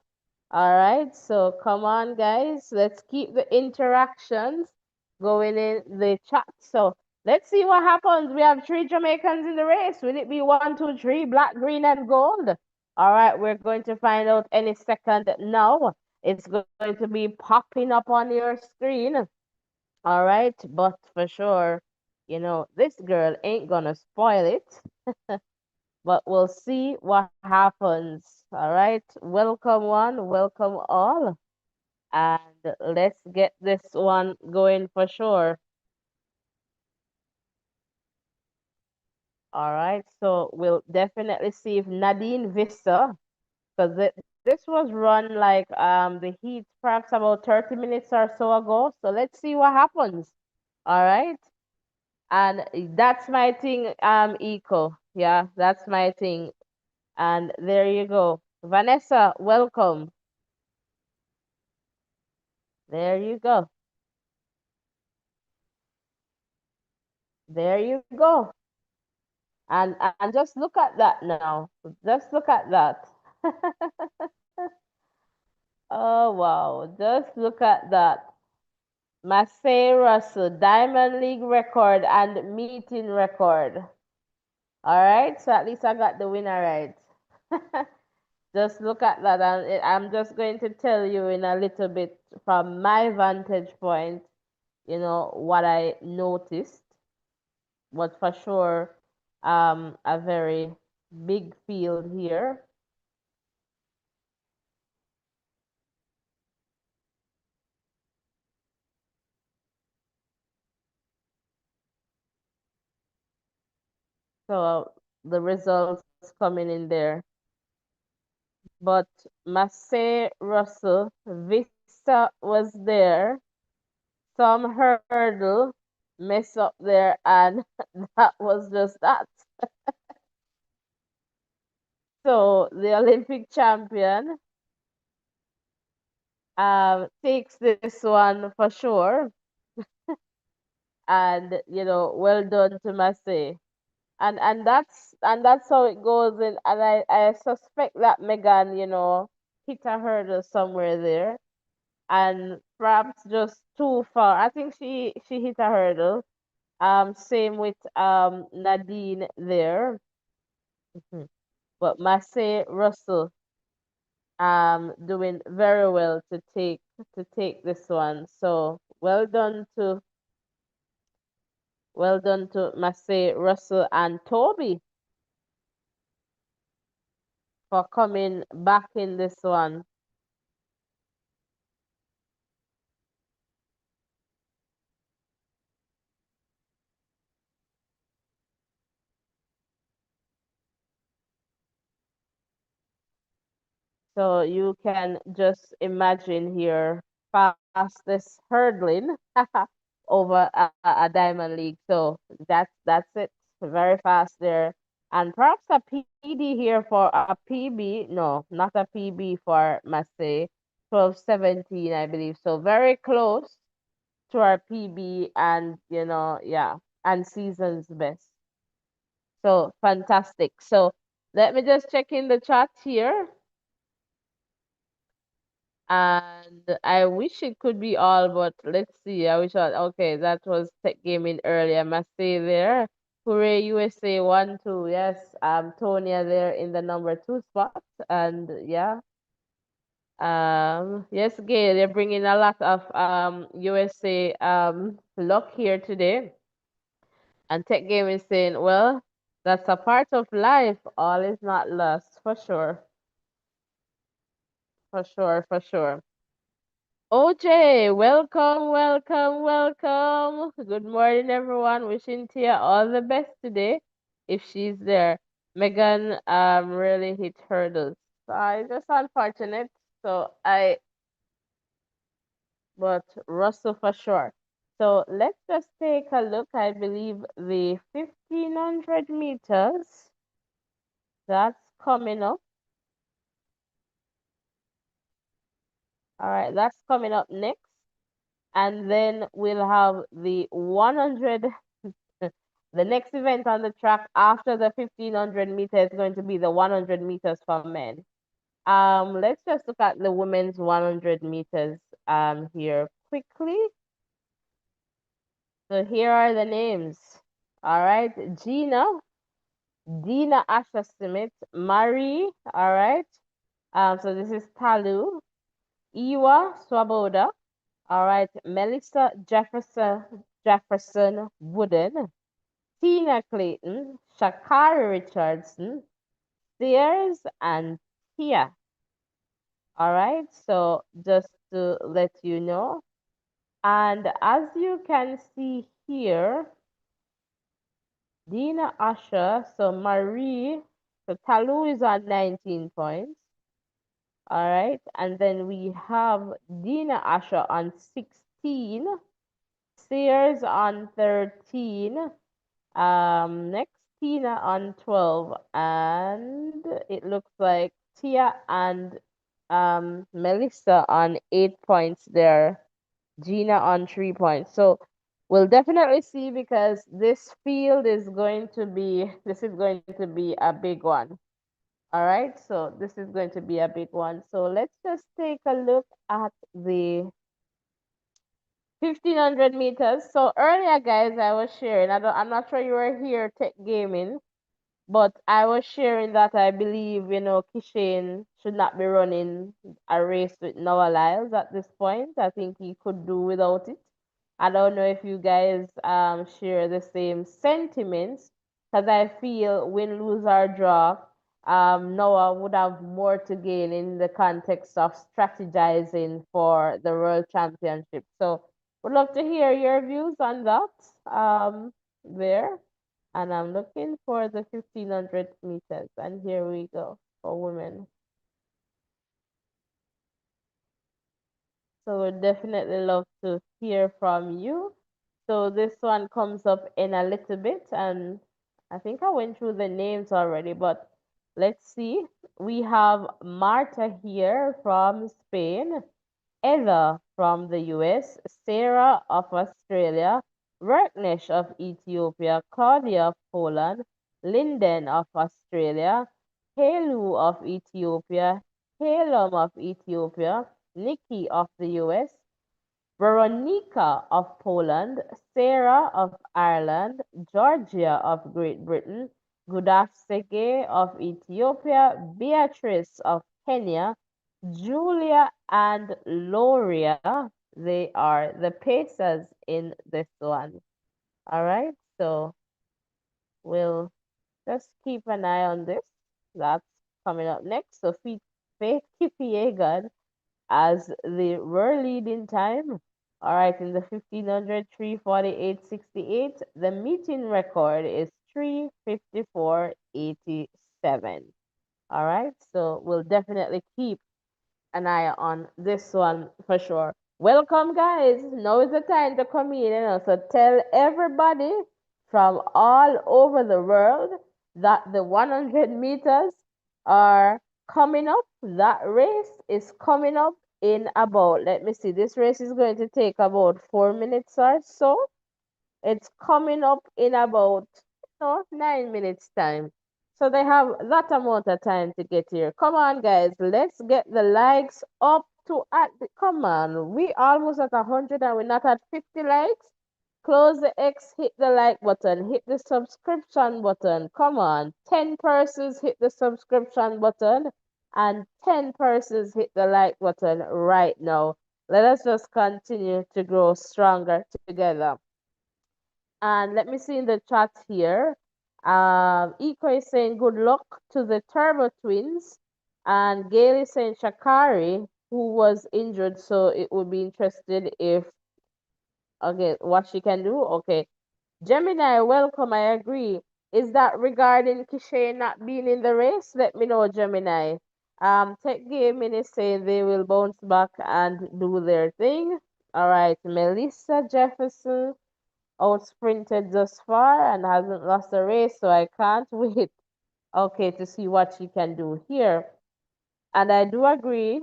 All right, so come on, guys. Let's keep the interactions going in the chat. So let's see what happens. We have three Jamaicans in the race. Will it be one, two, three, black, green, and gold? All right, we're going to find out any second now. It's going to be popping up on your screen. All right, but for sure, this girl ain't gonna spoil it. But we'll see what happens. All right, welcome one, welcome all. And let's get this one going for sure. All right, so we'll definitely see if Nadine Vista, because this was run like the heat perhaps about 30 minutes or so ago. So let's see what happens. All right. And that's my thing, Eco. Yeah, that's my thing. And there you go. Vanessa, welcome. There you go. There you go. And just look at that now. Just look at that. Oh wow. Just look at that. Massey Russell, Diamond League record and meeting record. All right, so at least I got the winner right. Just look at that, and I'm just going to tell you in a little bit from my vantage point, what I noticed. But for sure, a very big field here. So the results coming in there. But Massey Russell, Vista was there. Some hurdle mess up there, and that was just that. So the Olympic champion takes this one for sure. And well done to Massey. And that's how it goes. And I suspect that Megan, hit a hurdle somewhere there, and perhaps just too far. I think she hit a hurdle. Same with Nadine there. Mhm. But Massey Russell doing very well to take this one. So well done to Massey Russell and Toby for coming back in this one. So you can just imagine here fastest hurdling over a Diamond League. So that's it. Very fast there. And perhaps a PD here for a PB. No, not a PB for Massey. 12:17, I believe. So very close to our PB, and yeah, and season's best. So fantastic. So let me just check in the chat here. And I wish it could be all, but let's see. I wish okay, that was tech gaming earlier. I must say there. Hooray, USA 1-2. Yes, Tonya there in the number two spot. And yeah. Yes, Gail, they're bringing a lot of USA luck here today. And Tech Game is saying, well, that's a part of life. All is not lost, for sure. For sure, for sure. OJ, welcome, welcome, welcome. Good morning, everyone. Wishing Tia all the best today, if she's there. Megan really hit hurdles. It's just unfortunate. But Russell for sure. So let's just take a look. I believe the 1500 meters that's coming up. All right, that's coming up next. And then we'll have the 100. The next event on the track after the 1500 meters is going to be the 100 meters for men. Let's just look at the women's 100 meters here quickly. So here are the names. All right, Dina Asher Smith, Marie, all right. So this is Talu, Iwa Swaboda, all right. Melissa Jefferson Wooden, Tina Clayton, Shakari Richardson, Sears, and Tia. All right. So just to let you know, and as you can see here, Dina Asher, so Marie, so Talu is on 19 points. All right. And then we have Dina Asher on 16, Sears on 13, next Tina on 12, and it looks like Tia and Melissa on 8 points there, Gina on 3 points. So we'll definitely see because this field is going to be, this is going to be a big one. All right, so this is going to be a big one. So let's just take a look at the 1500 meters. So earlier, guys, I was sharing, I'm not sure you were here tech gaming, but I was sharing that I believe, Kishan should not be running a race with Noah Lyles at this point. I think he could do without it. I don't know if you guys share the same sentiments, because I feel win, lose, or draw, Noah would have more to gain in the context of strategizing for the World Championship. So would love to hear your views on that there. And I'm looking for the 1500 meters. And here we go for women. So we'd definitely love to hear from you. So this one comes up in a little bit. And I think I went through the names already, but let's see. We have Marta here from Spain. Ella from the US, Sarah of Australia, Verknesh of Ethiopia, Claudia of Poland, Linden of Australia, Helu of Ethiopia, Halem of Ethiopia, Nikki of the US, Veronica of Poland, Sarah of Ireland, Georgia of Great Britain, Gudafsege of Ethiopia, Beatrice of Kenya, Julia and Loria, they are the pacers in this one. All right, so we'll just keep an eye on this. That's coming up next. So Faith Kipiegan as the world leading time. All right, in the 1500, 3:48.68. The meeting record is 3:54.87. All right, so we'll definitely keep an eye on this one for sure. Welcome, guys. Now is the time to come in. So tell everybody from all over the world that the 100 meters are coming up. That race is coming up in about, let me see, this race is going to take about 4 minutes or so. It's coming up in about 9 minutes time. So they have that amount of time to get here. Come on, guys. Let's get the likes up come on, we almost at 100 and we're not at 50 likes. Close the X, hit the like button, hit the subscription button. Come on, 10 persons hit the subscription button and 10 persons hit the like button right now. Let us just continue to grow stronger together. And let me see in the chat here. Iko is saying good luck to the Turbo Twins. And Gail is saying Shakari, who was injured, so it would be interested if, okay, what she can do. Okay. Gemini, welcome. I agree. Is that regarding Kishay not being in the race? Let me know, Gemini. Tech Gaming is saying they will bounce back and do their thing. All right. Melissa Jefferson out sprinted thus far and hasn't lost a race, so I can't wait, okay, to see what she can do here. And I do agree,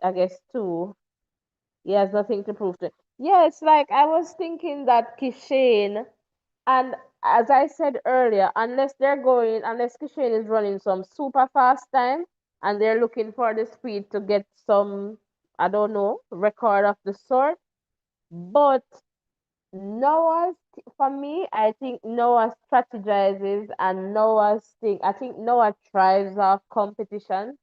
I guess, too. He has nothing to prove to. Yeah, it's like I was thinking that Kishane, and as I said earlier, unless Kishane is running some super fast time and they're looking for the speed to get some, I don't know, record of the sort. But for me, I think Noah strategizes and I think Noah thrives off competition.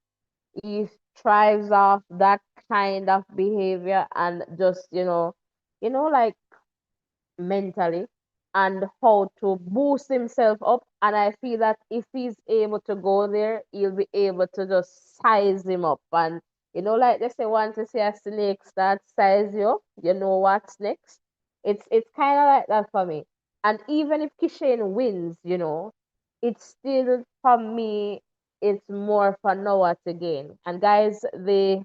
He thrives off that kind of behavior and just, like mentally and how to boost himself up. And I feel that if he's able to go there, he'll be able to just size him up. And like they say, once you see a snake start size you up, you know what's next. It's kind of like that for me. And even if Kishane wins, it's still for me. It's more for Noah to gain. And guys, the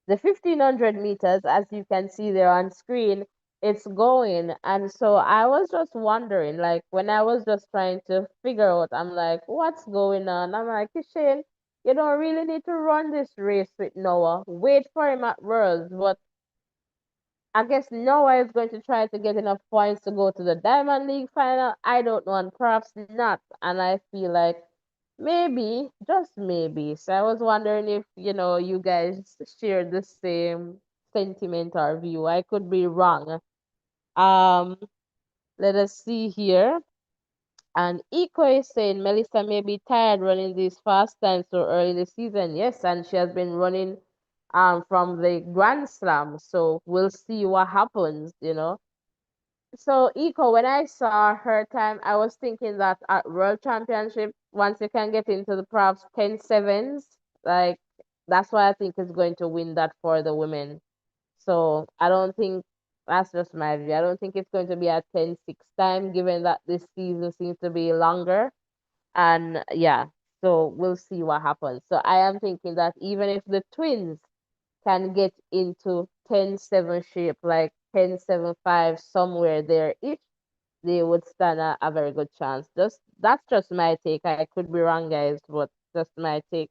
1500 meters, as you can see there on screen, it's going. And so I was just wondering, like, when I was just trying to figure out, I'm like, what's going on? I'm like, Shane, you don't really need to run this race with Noah. Wait for him at Worlds. But I guess Noah is going to try to get enough points to go to the Diamond League final. I don't know, and perhaps not. And I feel like maybe, just maybe. So I was wondering if, you guys share the same sentiment or view. I could be wrong. Um, Let us see here. And Eco is saying Melissa may be tired running these fast times so early in the season. Yes, and she has been running from the Grand Slam. So we'll see what happens. So Eco, when I saw her time, I was thinking that at World Championship, once you can get into the perhaps 10-7s, like that's why I think is going to win that for the women. So I don't think that's just my view. I don't think it's going to be a 10-6 time, given that this season seems to be longer. And yeah, so we'll see what happens. So I am thinking that even if the twins can get into 10-7 shape, like 10-7-5, somewhere there, if they would stand a very good chance. That's just my take. I could be wrong, guys, but just my take.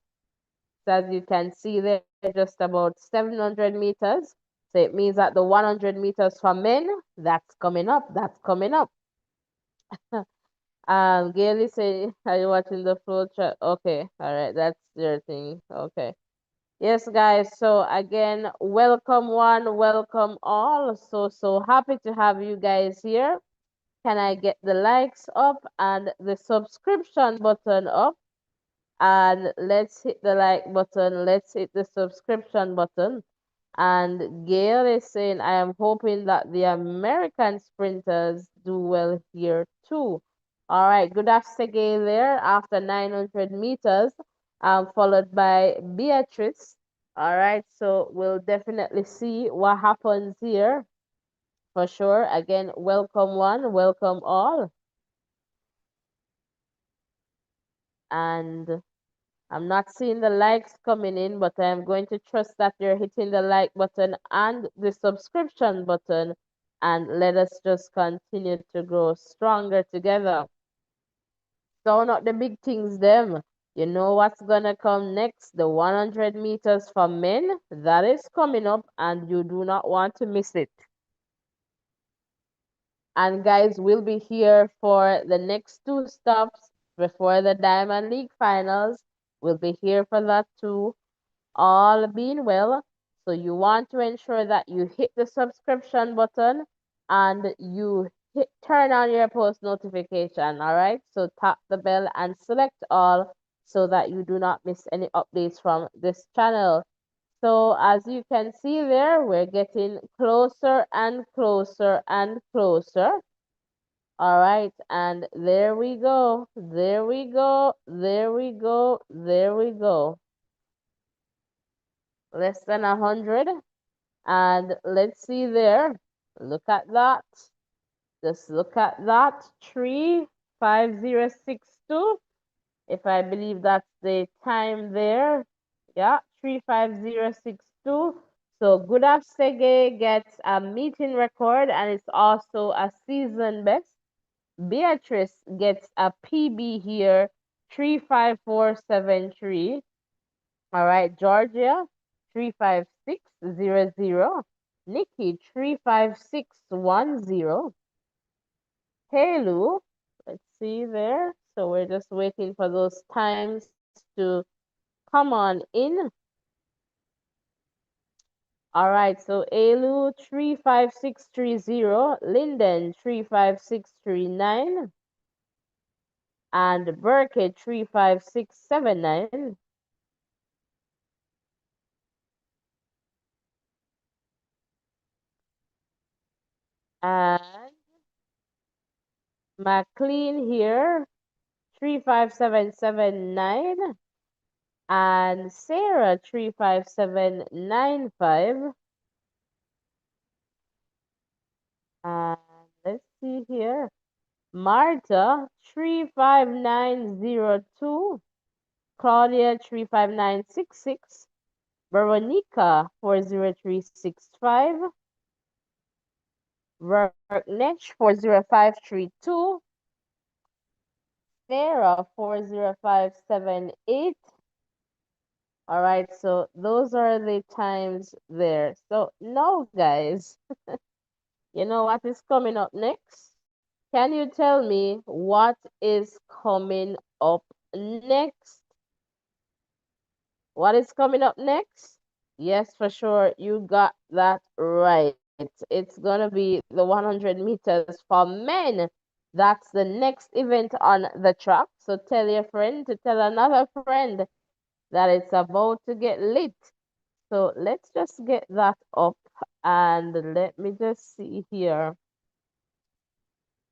So as you can see there, just about 700 meters. So it means that the 100 meters for men, that's coming up. That's coming up. Gail is saying, are you watching the flow chart? Okay, all right, that's your thing. Okay. Yes, guys. So again, welcome one, welcome all. So happy to have you guys here. Can I get the likes up and the subscription button up? And let's hit the like button. Let's hit the subscription button. And Gail is saying, I am hoping that the American sprinters do well here too. All right, good after Gail there after 900 meters, followed by Beatrice. All right, so we'll definitely see what happens here for sure. Again, welcome one, welcome all. And I'm not seeing the likes coming in, but I'm going to trust that you're hitting the like button and the subscription button. And let us just continue to grow stronger together. So, not the big things, them. You know what's gonna come next? The 100 meters for men. That is coming up, and you do not want to miss it. And guys, we'll be here for the next two stops before the Diamond League finals. We'll be here for that too. all being well. So you want to ensure that you hit the subscription button and you turn on your post notification. All right. So tap the bell and select all so that you do not miss any updates from this channel. So as you can see there, we're getting closer and closer and closer. All right, and there we go. There we go. There we go. There we go. Less than 100. And let's see there. Look at that. Just look at that. 35062. If I believe that's the time there. Yeah, 35062. So Good Sege gets a meeting record and it's also a season best. Beatrice gets a PB here, 35473. All right, Georgia, 35600. Nikki, 35610. Hey, Lou, let's see there. So we're just waiting for those times to come on in. All right, so Elu 35630, Linden 35639, and Burkett 35679. And McLean here 35779, and Sarah 35795. And let's see here. Marta 35902, Claudia 35966, Veronica 40365, Verknesh 40532, Sarah 40578. All right, so those are the times there. So now, guys, you know what is coming up next? Can you tell me what is coming up next? What is coming up next? Yes, for sure. You got that right. It's going to be the 100 meters for men. That's the next event on the track. So tell your friend to tell another friend that it's about to get lit. So let's just get that up and let me just see here.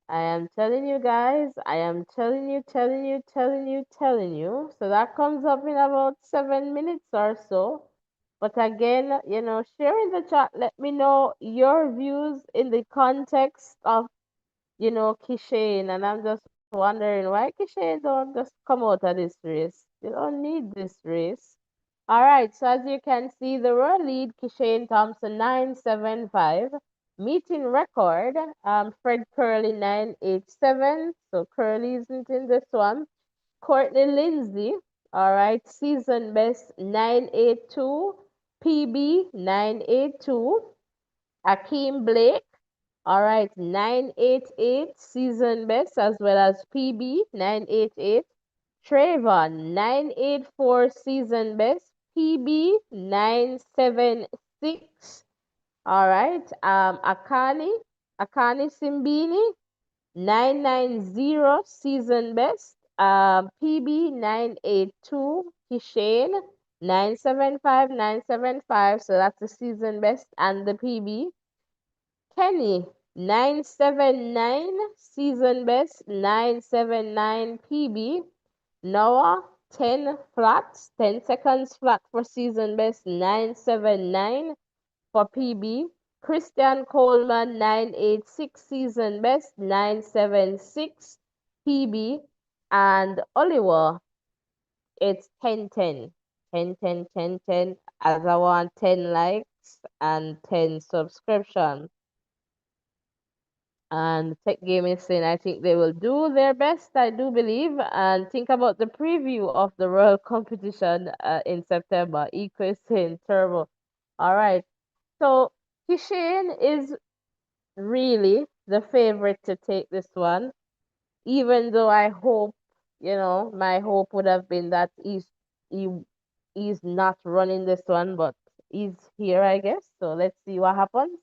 I am telling you guys, I am telling you, telling you, telling you, telling you. So that comes up in about 7 minutes or so. But again, share in the chat. Let me know your views in the context of, Kishane. And I'm just wondering why Kishane don't just come out of this race. You don't need this race. All right. So as you can see, the world lead, Kishane Thompson, 975. Meeting record, Fred Curley, 987. So Curley isn't in this one. Courtney Lindsay, all right, season best 982, PB 982. Akeem Blake, all right, 988, season best as well as PB 988. Trayvon 984, season best, PB 976. All right, Akani Simbini 990, season best. PB 982, Kishane 975, so that's the season best and the PB. Kenny 979, season best, 979 PB. Noah 10 flats, 10 seconds flat for season best, 979 for PB. Christian Coleman 986, season best, 976 PB. And Oliver, it's 1010. 10 as I want 10 likes and 10 subscriptions. And Tech Game is saying I think they will do their best, I do believe. And think about the preview of the Royal competition in September. Eco is saying turbo. All right. So Kishane is really the favorite to take this one, even though I hope, my hope would have been that he he's not running this one, but he's here, I guess. So let's see what happens.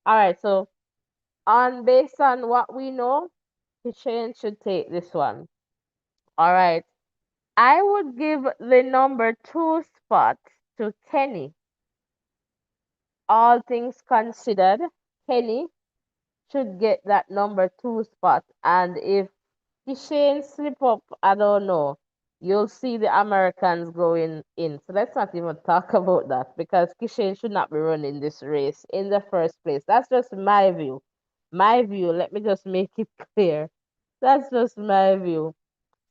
All right, so on based on what we know, Kishan should take this one. All right. I would give the number two spot to Kenny. All things considered, Kenny should get that number two spot. And if Kishan slip up, I don't know. You'll see the Americans going in. So let's not even talk about that because Kishan should not be running this race in the first place. That's just my view. My view. Let me just make it clear. That's just my view.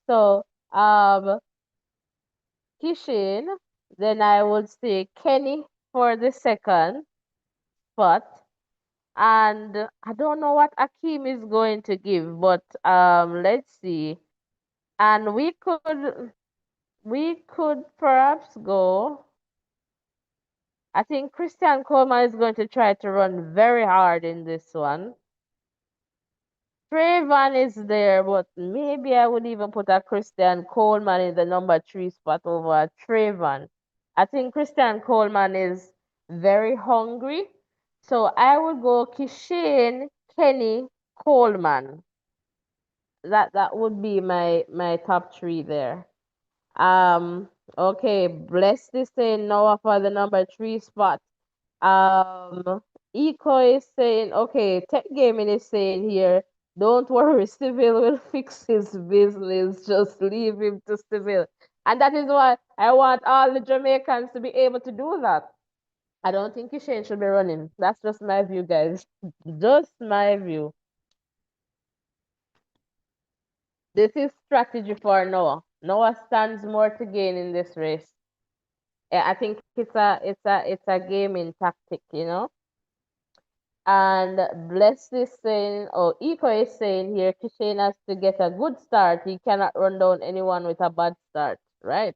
So, Kishan, then I would say Kenny for the second spot. And I don't know what Akeem is going to give, but let's see. And we could perhaps go. I think Christian Coleman is going to try to run very hard in this one. Trayvon is there, but maybe I would even put a Christian Coleman in the number three spot over Trayvon. I think Christian Coleman is very hungry. So I would go Kishane, Kenny, Coleman. That would be my top three there. Um, okay, bless this saying Noah for the number three spot. Eco is saying, okay, Tech Gaming is saying here, don't worry, Civil will fix his business. Just leave him to Civil. And that is why I want all the Jamaicans to be able to do that. I don't think Shane should be running. That's just my view, guys. Just my view. This is strategy for Noah. Noah stands more to gain in this race. I think it's a gaming tactic, you know. And Bless is saying, or Eco is saying here, Kishane has to get a good start. He cannot run down anyone with a bad start, right?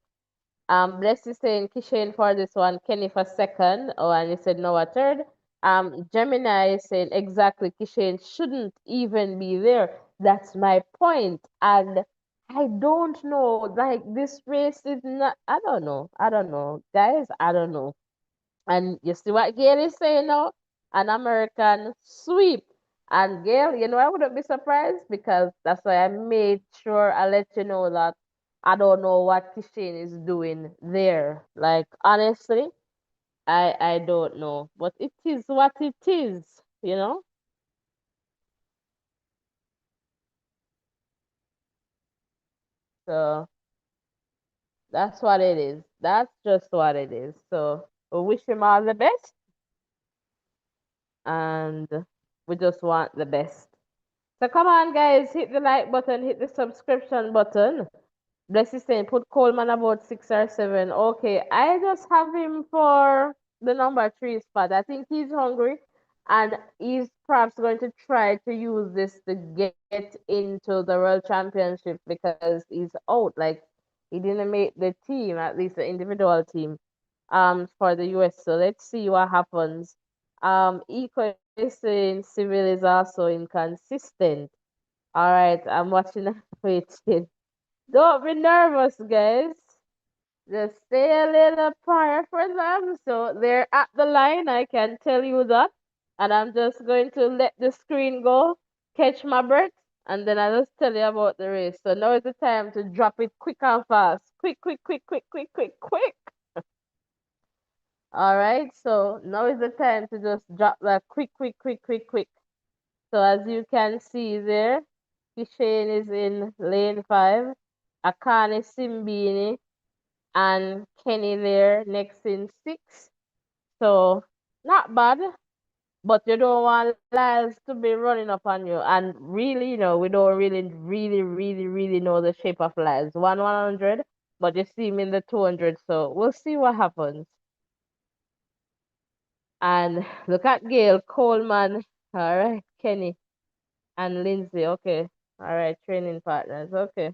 Bless is saying Kishane for this one, Kenny for second. Oh, and he said Noah third. Gemini is saying exactly Kishane shouldn't even be there. That's my point. And I don't know. Like this race is not. I don't know. I don't know, guys. I don't know. And you see what Gail is saying now? An American sweep. And Gail, I wouldn't be surprised because that's why I made sure I let you know that I don't know what Kishane is doing there. Like honestly, I don't know. But it is what it is. So that's what it is. That's just what it is. So we wish him all the best and we just want the best. So come on, guys, hit the like button, hit the subscription button. Bless is saying put Coleman about 6 or 7. Okay, I just have him for the number three spot. I think he's hungry and he's perhaps going to try to use this to get into the World Championship because he's out. Like he didn't make the team, at least the individual team, for the US. So let's see what happens. Eco is saying Civil is also inconsistent. All right, I'm watching and waiting. Don't be nervous, guys. Just stay a little prior for them. So they're at the line, I can tell you that. And I'm just going to let the screen go, catch my breath, and then I'll just tell you about the race. So now is the time to drop it quick and fast. Quick, quick, quick, quick, quick, quick, quick. All right, so now is the time to just drop that quick, quick, quick, quick, quick. So as you can see there, Kishane is in lane 5, Akane Simbini and Kenny there next in 6. So not bad, but you don't want Lyles to be running up on you. And really, we don't really, really, really, really know the shape of Lyles. 100, but you see him in the 200. So we'll see what happens. And look at Gail Coleman. All right, Kenny and Lindsay. Okay. All right, training partners. Okay.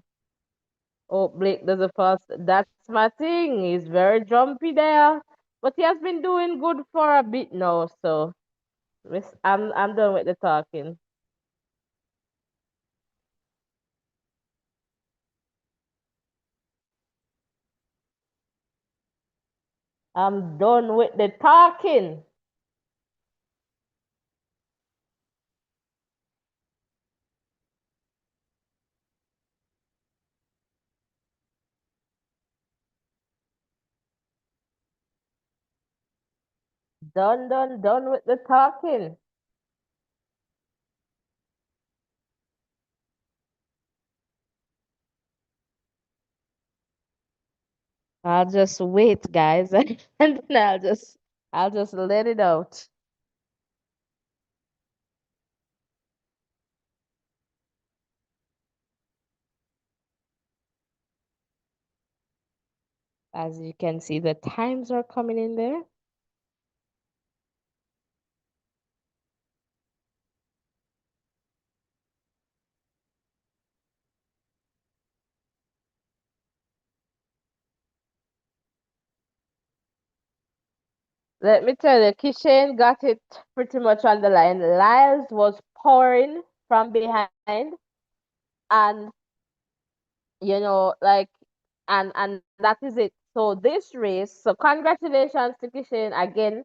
Oh, Blake does a fast. That's my thing. He's very jumpy there, but he has been doing good for a bit now. So I'm done with the talking. I'm done with the talking. Done with the talking. I'll just wait, guys, and then I'll just let it out. As you can see, the times are coming in there. Let me tell you, Kishan got it pretty much on the line. Lyles was pouring from behind, and like, and that is it. So this race, so congratulations to Kishan again.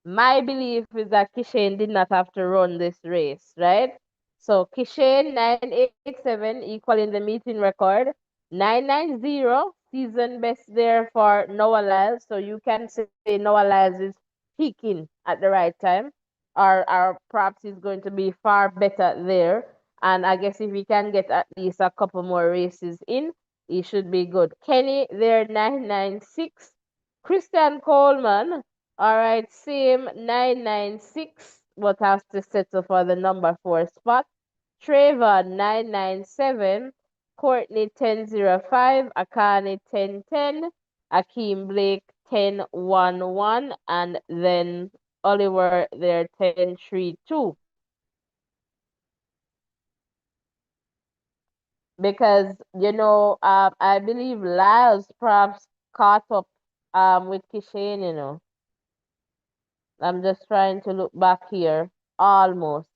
My belief is that Kishan did not have to run this race, right? So Kishan 987 equaling the meeting record. 990 season best there for Noah Lyles. So you can say Noah Lyles is peaking at the right time. Or perhaps he's going to be far better there. And I guess if he can get at least a couple more races in, he should be good. Kenny there 996. Christian Coleman, all right, same 996, but has to settle for the number 4 spot. Trevor 997, Courtney 1005, Akani 1010, Akeem Blake 1011, and then Oliver there 1032. Because I believe Lyles perhaps caught up with Kishane, I'm just trying to look back here. Almost.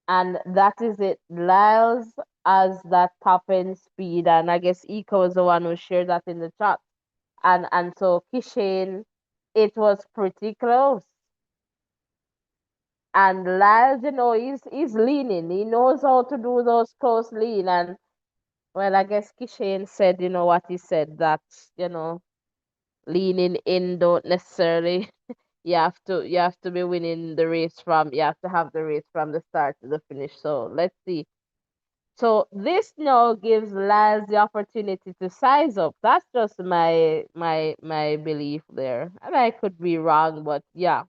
And that is it. Lyles as that top end speed, and I guess Ika was the one who shared that in the chat. And so Kishane, it was pretty close. And Lyles, he's leaning. He knows how to do those close lean. And well, I guess Kishane said, what he said, that, leaning in don't necessarily you have to be winning the race from you have to have the race from the start to the finish. So let's see. So this now gives Laz the opportunity to size up. That's just my belief there. And I could be wrong, but yeah.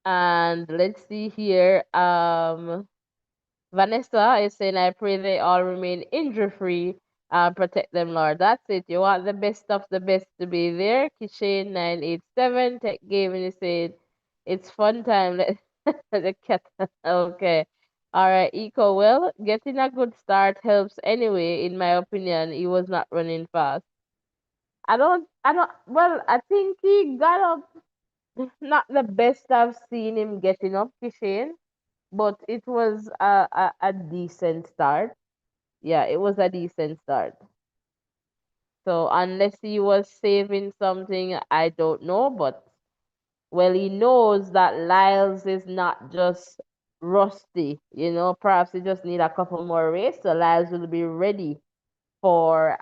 And let's see here. Vanessa is saying, I pray they all remain injury free and protect them, Lord. That's it. You want the best of the best to be there. Kishane 987, Tech Gaming is saying, it's fun time. Let the cat. Okay. All right, Eco. Well, getting a good start helps anyway, in my opinion. He was not running fast. Well, I think he got up, not the best I've seen him getting up, Kishane, but it was a decent start. Yeah, it was a decent start. So unless he was saving something, I don't know. But well, he knows that Lyles is not just rusty. Perhaps he just need a couple more races, so Lyles will be ready for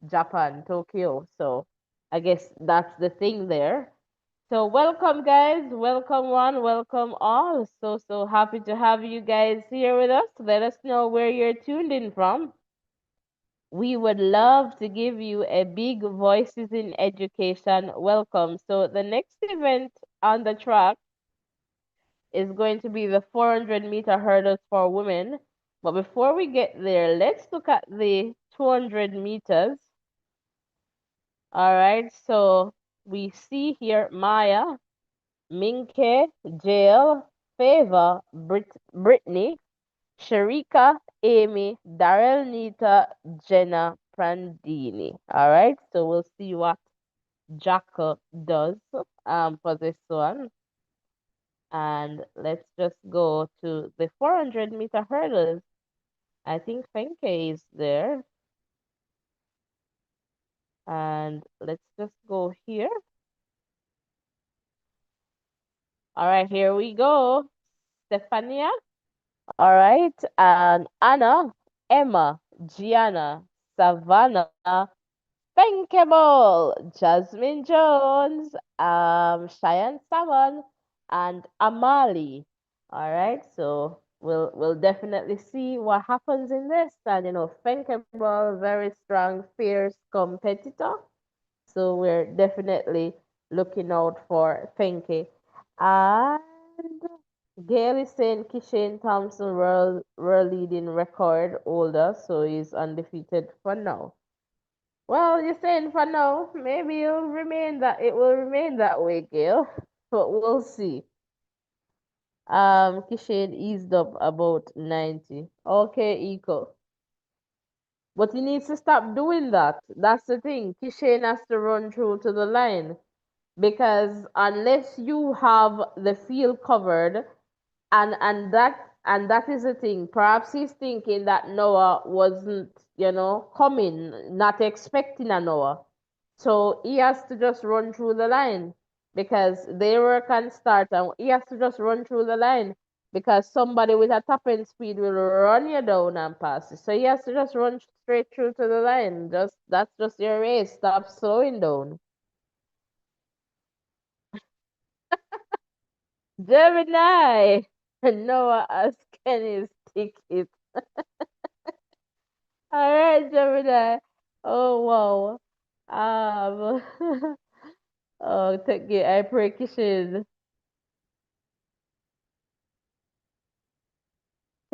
Japan, Tokyo. So I guess that's the thing there. So welcome guys, welcome one, welcome all. So happy to have you guys here with us. Let us know where you're tuned in from. We would love to give you a big Voices in Education welcome. So the next event on the track is going to be the 400-meter hurdles for women. But before we get there, let's look at the 200 meters. All right, so we see here Maya, Minke, Jail, Favor, Brittany, Sharika, Amy, Darrell, Nita, Jenna, Prandini. All right, so we'll see what Jacko does for this one. And let's just go to the 400-meter hurdles. I think Fenke is there. And let's just go here. All right, here we go. Stefania. All right. And Anna, Emma, Gianna, Savannah, Bankable, Jasmine Jones, Cheyenne Salmon, and Amali. All right, so we'll definitely see what happens in this. And Bankable, very strong, fierce competitor. So we're definitely looking out for Fenke. And Gail is saying Kishane Thompson world leading record holder, so he's undefeated for now. Well, you're saying for now, maybe it will remain that way, Gail. But we'll see. Kishane eased up about 90. Okay, Eco. But he needs to stop doing that. That's the thing. Kishane has to run through to the line. Because unless you have the field covered, and that is the thing. Perhaps he's thinking that Noah wasn't, coming, not expecting a Noah. So he has to just run through the line because they work and start, and he has to just run through the line because somebody with a top end speed will run you down and pass you. So he has to just run straight through to the line. Just that's just your race. Stop slowing down. Gemini. Noah asked Kenny's ticket. All right, Gemini. Oh wow. Oh, thank you. I appreciate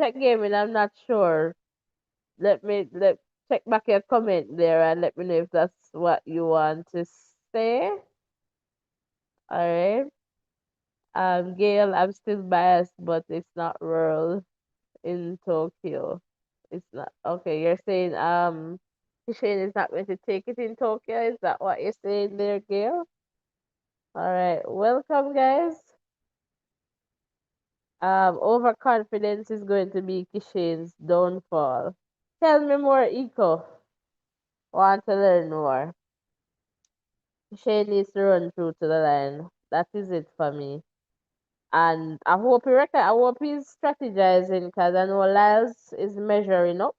tech gaming. I'm not sure. Let check back your comment there and let me know if that's what you want to say. All right. Gail, I'm still biased, but it's not rural in Tokyo. It's not okay. You're saying Shane is not going to take it in Tokyo. Is that what you're saying there, Gail? All right. Welcome, guys. Overconfidence is going to be Kishane's downfall. Tell me more, Eco. Want to learn more. Kishane needs to run through to the line. That is it for me. And I hope he's strategizing because I know Lyles is measuring up.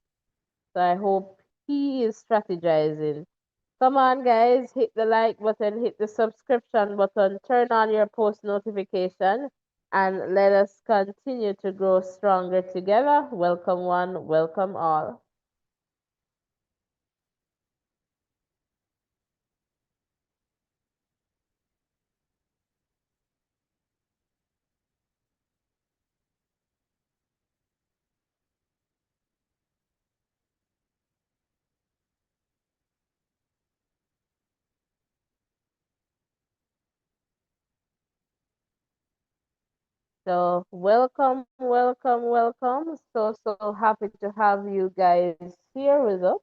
So I hope he is strategizing. Come on, guys, hit the like button, hit the subscription button, turn on your post notification, and let us continue to grow stronger together. Welcome, one, welcome all. So, welcome, welcome, welcome. So happy to have you guys here with us.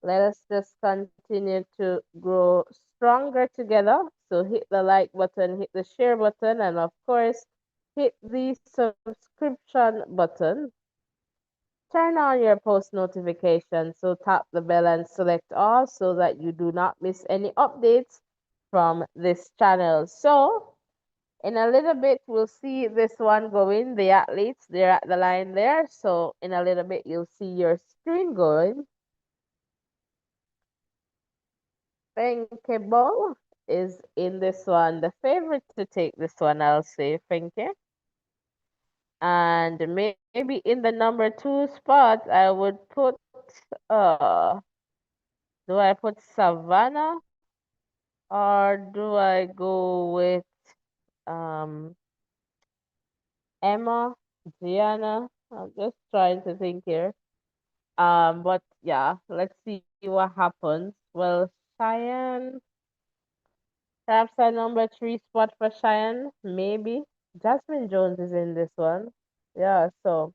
Let us just continue to grow stronger together. So hit the like button, hit the share button, and of course, hit the subscription button. Turn on your post notifications. So tap the bell and select all so that you do not miss any updates from this channel. So in a little bit, we'll see this one going. The athletes, they're at the line there. So in a little bit, you'll see your screen going. Thinkable is in this one. The favorite to take this one, I'll say Finke. And maybe in the number two spot, I would put, uh, do I put Savannah or do I go with um Emma, Gianna? I'm just trying to think here. But yeah, let's see what happens. Well, Cheyenne, perhaps a number three spot for Cheyenne, maybe. Jasmine Jones is in this one. Yeah, so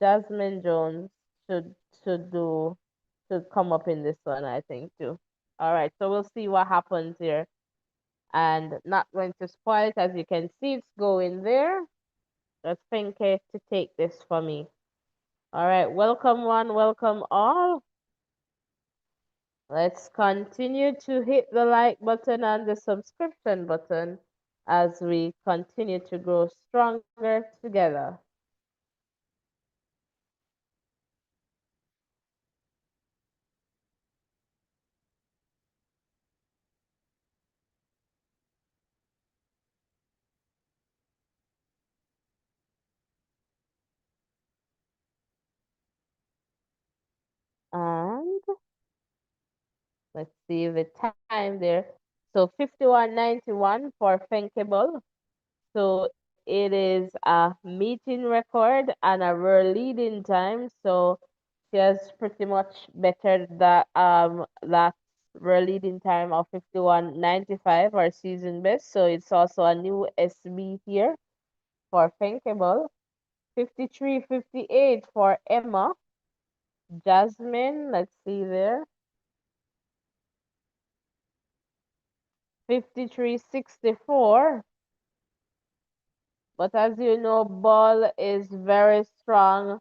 Jasmine Jones should should do should come up in this one, I think too. All right, so we'll see what happens here. And not going to spoil it. As you can see, it's going there. Just Finke to take this for me. All right, welcome one, welcome all. Let's continue to hit the like button and the subscription button as we continue to grow stronger together. And let's see the time there. So 51.91 for Fenkable. So it is a meeting record and a world leading time. So she has pretty much bettered that world leading time of 51.95, our season best. So it's also a new SB here for Fenkable. 53.58 for Emma. Jasmine, let's see there. 53.64. But as you know, Ball is very strong.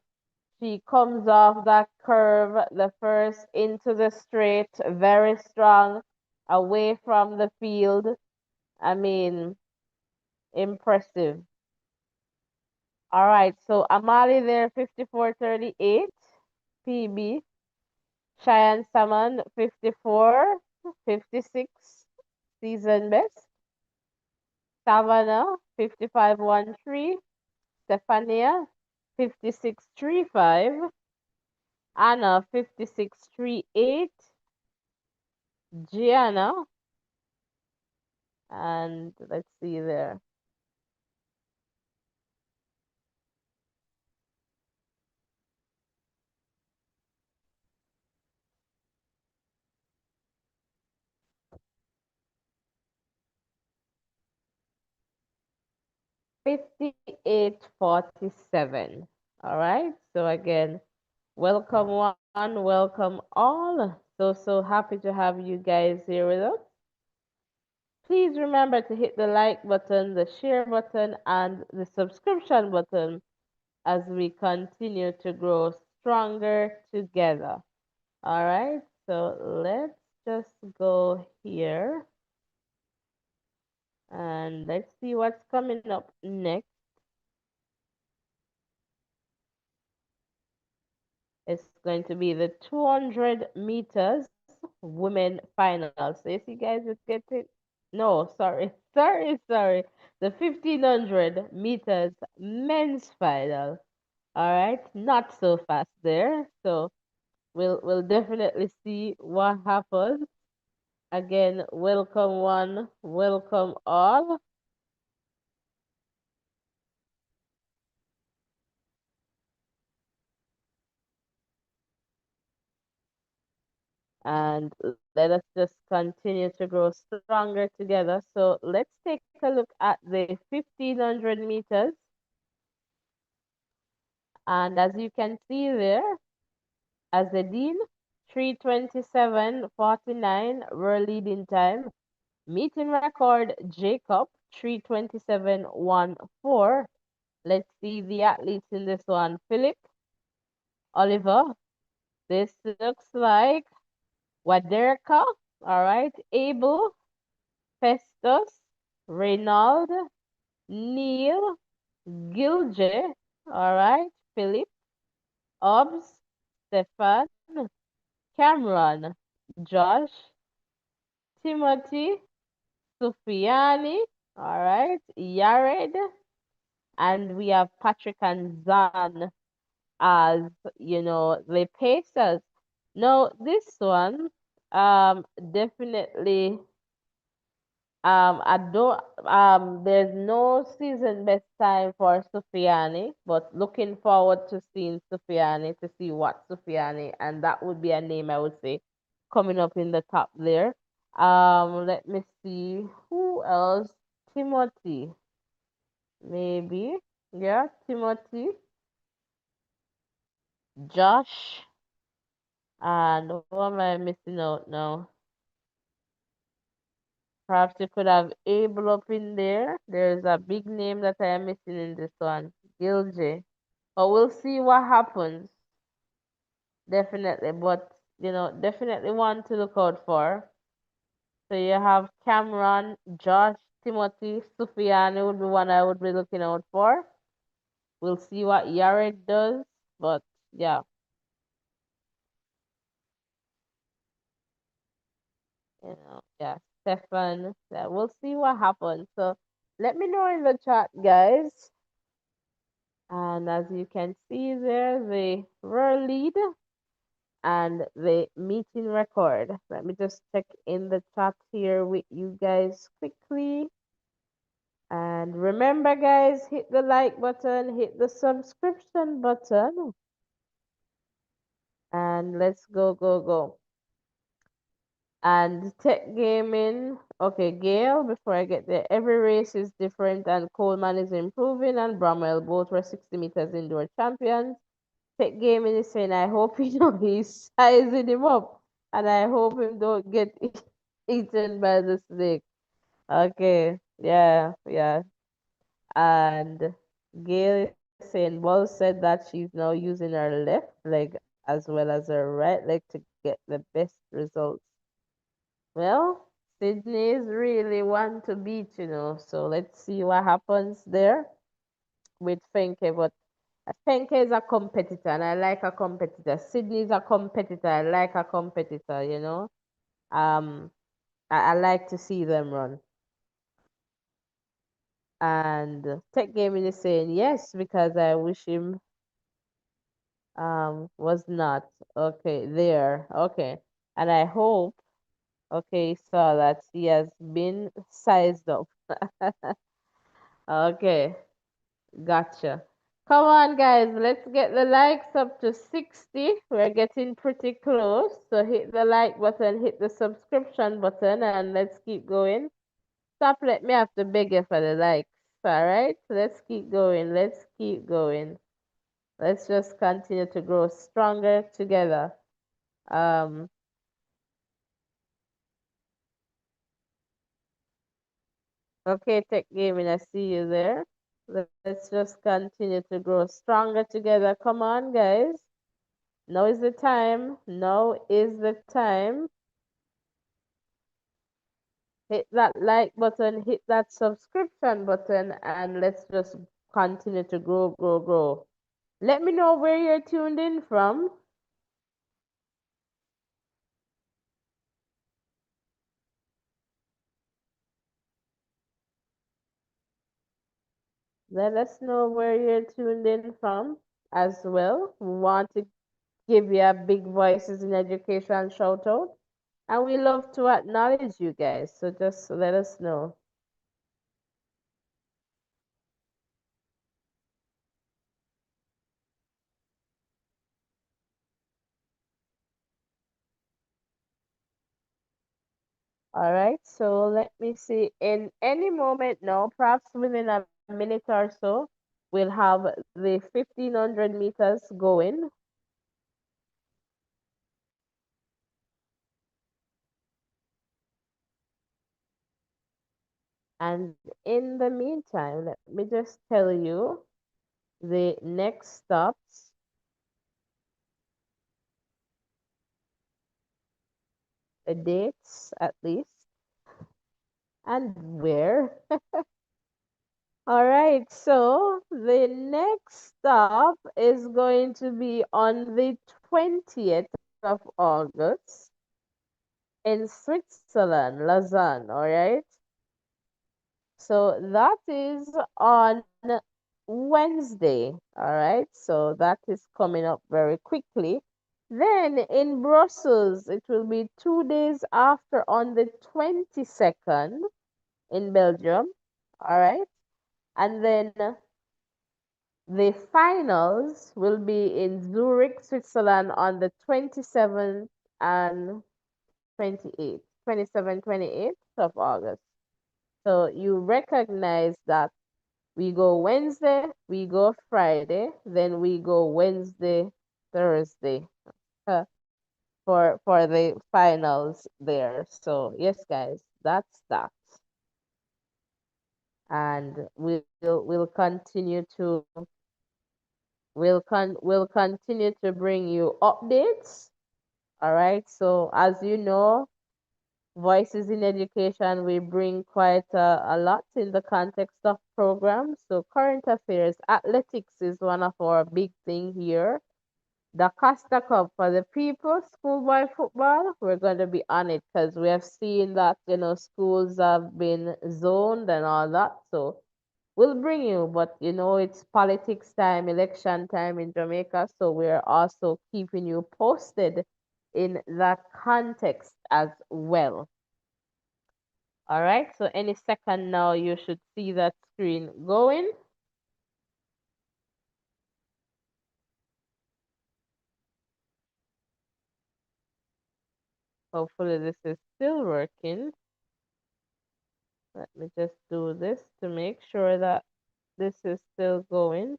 She comes off that curve, the first into the straight, very strong, away from the field. I mean, impressive. All right, so Amali there, 54.38, PB. Cheyenne Salmon, 54.56, season best. Savannah, 55.13. Stephania, 56.35. Anna, 56.38. Gianna, and let's see there. Fifty-eight 47. All right. So again, welcome one, welcome all. So happy to have you guys here with us. Please remember to hit the like button, the share button, and the subscription button as we continue to grow stronger together. All right. So let's just go here and let's see what's coming up next. It's going to be the 200 meters women final. So if you guys just get it, no, sorry, sorry. The 1500 meters men's final. All right, not so fast there. So we'll definitely see what happens. Again, welcome one, welcome all. And let us just continue to grow stronger together. So let's take a look at the 1500 meters. And as you can see there, as the Dean, 327.49 were leading time. Meeting record, Jacob, 327.14. Let's see the athletes in this one. Philip, Oliver, this looks like Waderka, all right, Abel, Festus, Reynald, Neil, Gilje, all right, Philip, Obbs, Stefan, Cameron, Josh, Timothy, Sufiani, all right, Yared, and we have Patrick and Zan as, the Pacers. Now, this one, definitely I don't there's no season best time for Sufiani, but looking forward to seeing Sufiani to see what Sufiani, and that would be a name I would say coming up in the top there. Let me see who else. Timothy, maybe. Yeah, Timothy, Josh, and who am I missing out now? Perhaps you could have Abel up in there. There's a big name that I am missing in this one. Gilje. But we'll see what happens. Definitely. But, definitely one to look out for. So you have Cameron, Josh, Timothy, Sufyan would be one I would be looking out for. We'll see what Yared does. But yeah, yeah, Stefan. Yeah, we'll see what happens. So let me know in the chat, guys. And as you can see there, the row lead and the meeting record. Let me just check in the chat here with you guys quickly. And remember, guys, hit the like button, hit the subscription button, and let's go, go, go. And tech gaming, okay, Gail, before I get there, every race is different, and Coleman is improving, and Bramwell both were 60 meters indoor champions. Tech gaming is saying, I hope he's sizing him up, and I hope him don't get eaten by the snake. Okay, yeah, yeah. And Gail is saying, Ball said that she's now using her left leg as well as her right leg to get the best results. Well, Sydney's really one to beat, so let's see what happens there with Fenke. But Fenke is a competitor, and I like a competitor. Sydney's a competitor, I like a competitor. Um, I like to see them run. And Tech Gaming is saying yes because I wish him was not okay there. Okay, and I hope saw that he has been sized up. Okay, gotcha. Come on, guys, let's get the likes up to 60. We're getting pretty close. So hit the like button, hit the subscription button, and let's keep going. Stop, let me have to beg you for the likes. All right, let's keep going. Let's keep going. Let's just continue to grow stronger together. Um, okay, Tech Gaming, I see you there. Let's just continue to grow stronger together. Come on, guys. Now is the time. Now is the time. Hit that like button, hit that subscription button, and let's just continue to grow, grow, grow. Let me know where you're tuned in from. Let us know where you're tuned in from as well. We want to give you a big voices in education shout out. And we love to acknowledge you guys. So just let us know. All right. So let me see. In any moment now, perhaps within a minute or so, we'll have the 1500 meters going. And in the meantime, let me just tell you the next stops, the dates at least, and where. All right, so the next stop is going to be on the 20th of August in Switzerland, Lausanne. All right, so that is on Wednesday. All right, so that is coming up very quickly. Then in Brussels, it will be 2 days after on the 22nd in Belgium. All right, and then the finals will be in Zurich, Switzerland on the 27th and 28th, 27th, 28th of August. So you recognize that we go Wednesday, we go Friday, then we go Wednesday, Thursday. for the finals there. So yes, guys, that's that, and we'll continue to we'll continue to bring you updates. All right. So as you know, Voices in Education, we bring quite a lot in the context of programs. So current affairs, athletics is one of our big thing here. The Costa Cup for the people, schoolboy football, we're going to be on it because we have seen that, schools have been zoned and all that. So we'll bring you, but it's politics time, election time in Jamaica. So we're also keeping you posted in that context as well. All right. So any second now, you should see that screen going. Hopefully this is still working. Let me just do this to make sure that this is still going.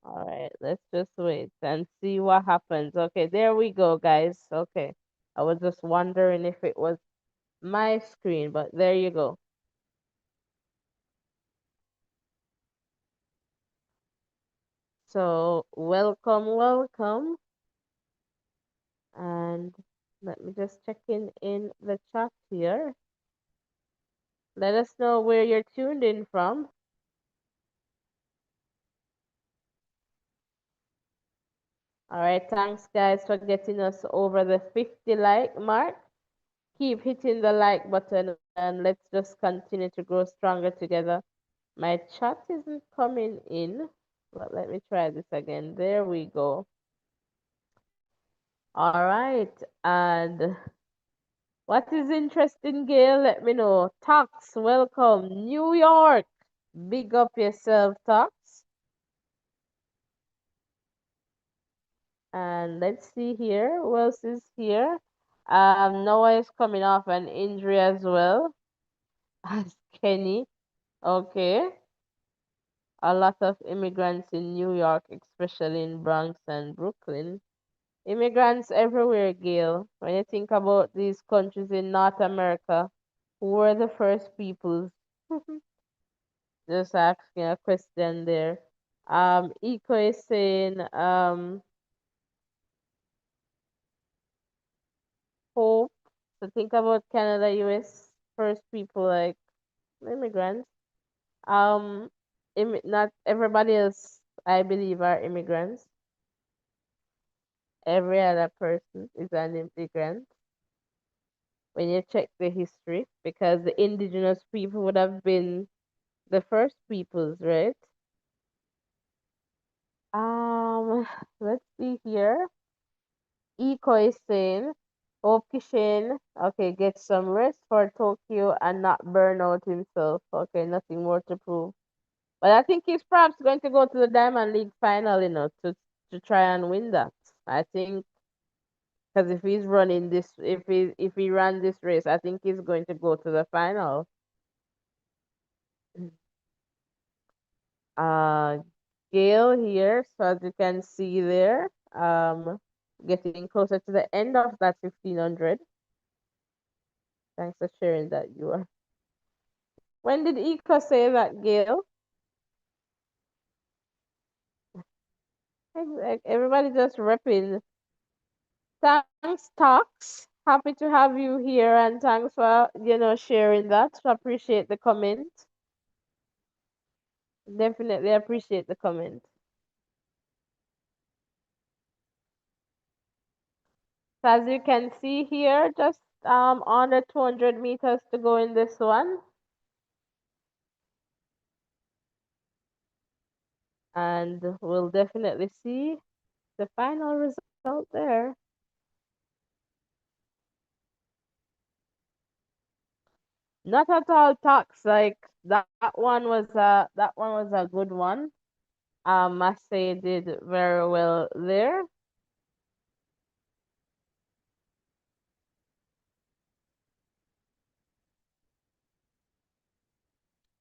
All right, let's just wait and see what happens. Okay, there we go, guys. Okay, I was just wondering if it was my screen, but there you go. So, welcome, welcome. And let me just check in the chat here. Let us know where you're tuned in from. All right, thanks guys for getting us over the 50 like mark. Keep hitting the like button and let's just continue to grow stronger together. My chat isn't coming in, but let me try this again. There we go. All right, and what is interesting, Gail? Let me know. Tax, welcome. New York, big up yourself, Tax. And let's see here. Who else is here? Noah is coming off an injury as well as Kenny. Okay. A lot of immigrants in New York, especially in Bronx and Brooklyn. Immigrants everywhere, Gail. When you think about these countries in North America, who were the first peoples? Just asking a question there. Eco is saying, hope. So think about Canada, US, first people like immigrants. Um, not everybody else, I believe, are immigrants. Every other person is an immigrant when you check the history, because the indigenous people would have been the first peoples, right? Um, let's see here. Eco is saying, hope Kishin, okay, get some rest for Tokyo and not burn out himself. Okay, nothing more to prove. But I think he's perhaps going to go to the Diamond League final, to try and win that. I think because if he's running this, if he ran this race, I think he's going to go to the final. Uh, Gail here, so as you can see there, getting closer to the end of that 1500. Thanks for sharing that, you are. When did Ika say that, Gail? Everybody just repping. Thanks, Talks. Happy to have you here, and thanks for sharing that. Appreciate the comment. Definitely appreciate the comment. So as you can see here, just under 200 meters to go in this one, and we'll definitely see the final result there. Not at all Talks, like that one was a good one. Massey did very well there.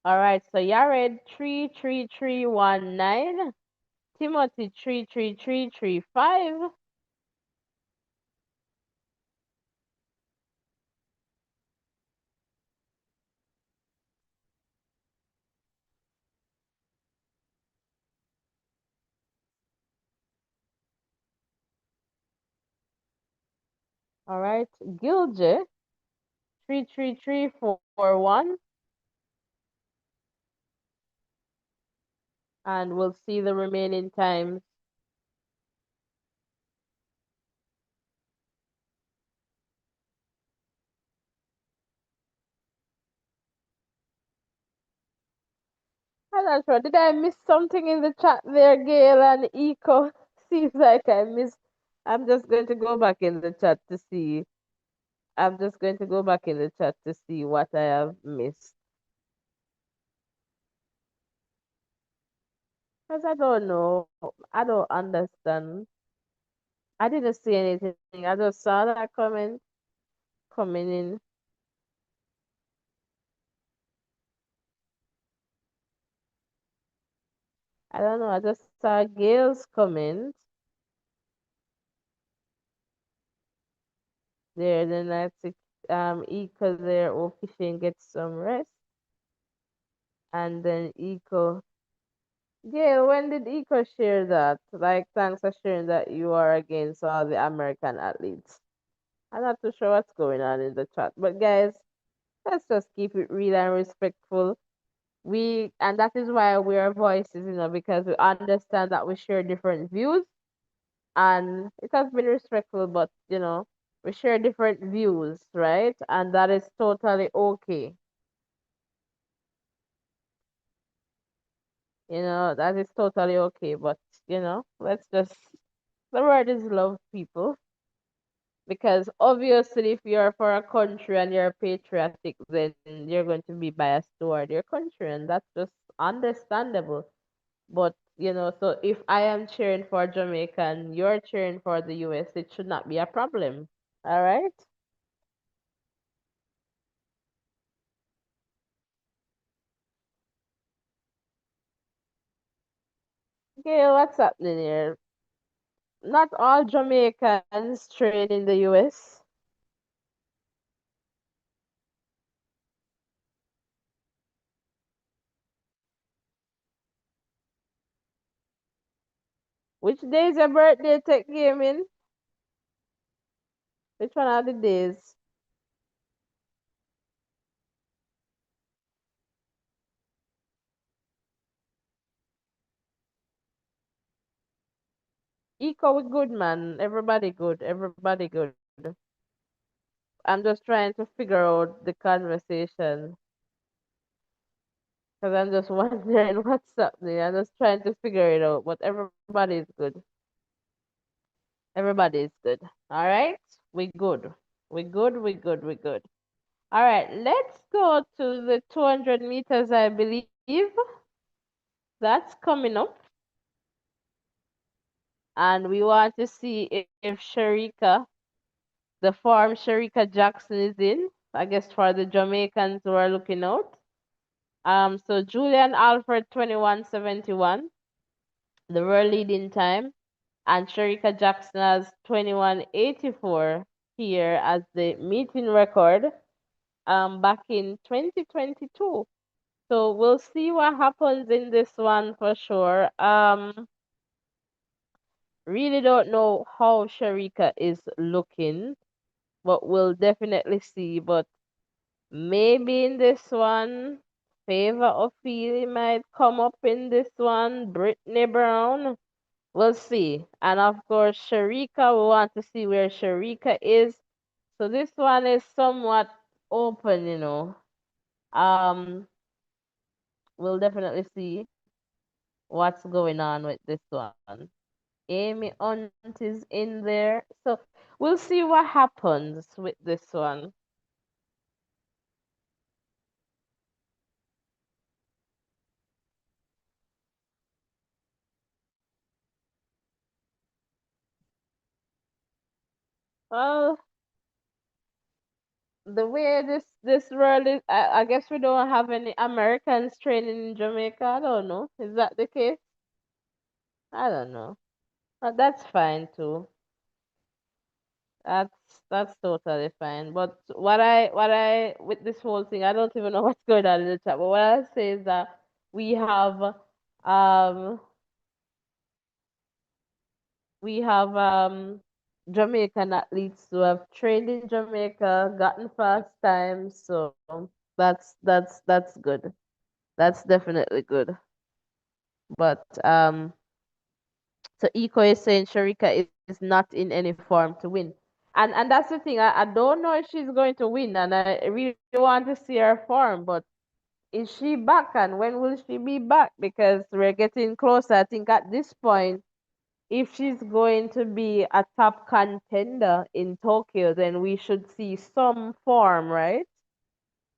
All right, so Yared 33319, Timothy 33335. All right, Gilje 33341, and we'll see the remaining times. I'm not sure. Did I miss something in the chat there, Gail and Eco? Seems like I missed. I'm just going to go back in the chat to see. I'm just going to go back in the chat to see what I have missed. Because I don't know. I don't understand. I didn't see anything. I just saw that comment coming in. I don't know. I just saw Gail's comment there. Then I see Eco there. Oh, fishing get some rest. And then Eco. Gail, when did Eco share that? Like, thanks for sharing that you are against all the American athletes. I'm not too sure what's going on in the chat. But guys, let's just keep it real and respectful. And that is why we are voices, because we understand that we share different views, and it has been respectful, but we share different views, right? And that is totally okay. That is totally okay. But let's just the word is love, people. Because obviously, if you're for a country and you're patriotic, then you're going to be biased toward your country, and that's just understandable. But so if I am cheering for Jamaica and you're cheering for the US, it should not be a problem. All right? Okay, what's happening here? Not all Jamaicans train in the US. Which day is your birthday, Tech Gaming? Which one are the days? Eco, we good, man. Everybody good. Everybody good. I'm just trying to figure out the conversation because I'm just wondering what's happening. I'm just trying to figure it out, but everybody's good. Everybody's good. All right? We good. We good. We good. We good. All right. Let's go to the 200 meters, I believe. That's coming up. And we want to see if Sharika, the form Sharika Jackson is in. I guess for the Jamaicans who are looking out. So Julian Alfred 21:71, the world leading time, and Sharika Jackson has 21:84 here as the meeting record back in 2022. So we'll see what happens in this one for sure. Really don't know how Sharika is looking, but we'll definitely see. But maybe in this one, Favor Ophelia might come up in this one. Brittany Brown, we'll see. And of course, Sharika, we want to see where Sharika is. So this one is somewhat open. Um, we'll definitely see what's going on with this one. Amy Hunt is in there. So we'll see what happens with this one. Well, the way this world is, I guess we don't have any Americans training in Jamaica. I don't know. Is that the case? I don't know. But that's fine too. That's totally fine. But what I with this whole thing, I don't even know what's going on in the chat. But what I say is that we have um we have Jamaican athletes who have trained in Jamaica, gotten fast times, so that's good. That's definitely good. But so Eco is saying Sharika is not in any form to win. And that's the thing. I don't know if she's going to win, and I really want to see her form, but is she back and when will she be back? Because we're getting closer. I think at this point, if she's going to be a top contender in Tokyo, then we should see some form, right?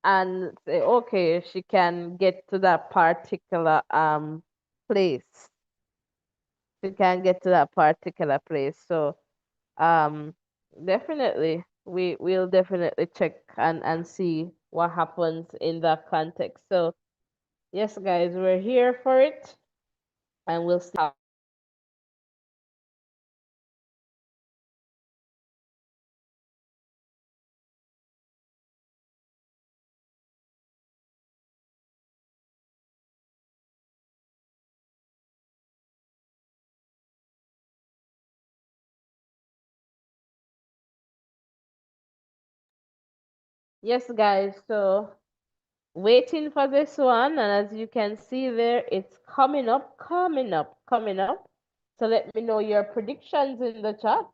And say, okay, she can get to that particular place. She can get to that particular place. So um definitely we'll definitely check and see what happens in that context. So yes, guys, we're here for it and we'll see how. Yes, guys, so waiting for this one, and as you can see there, it's coming up, coming up, coming up. So let me know your predictions in the chat.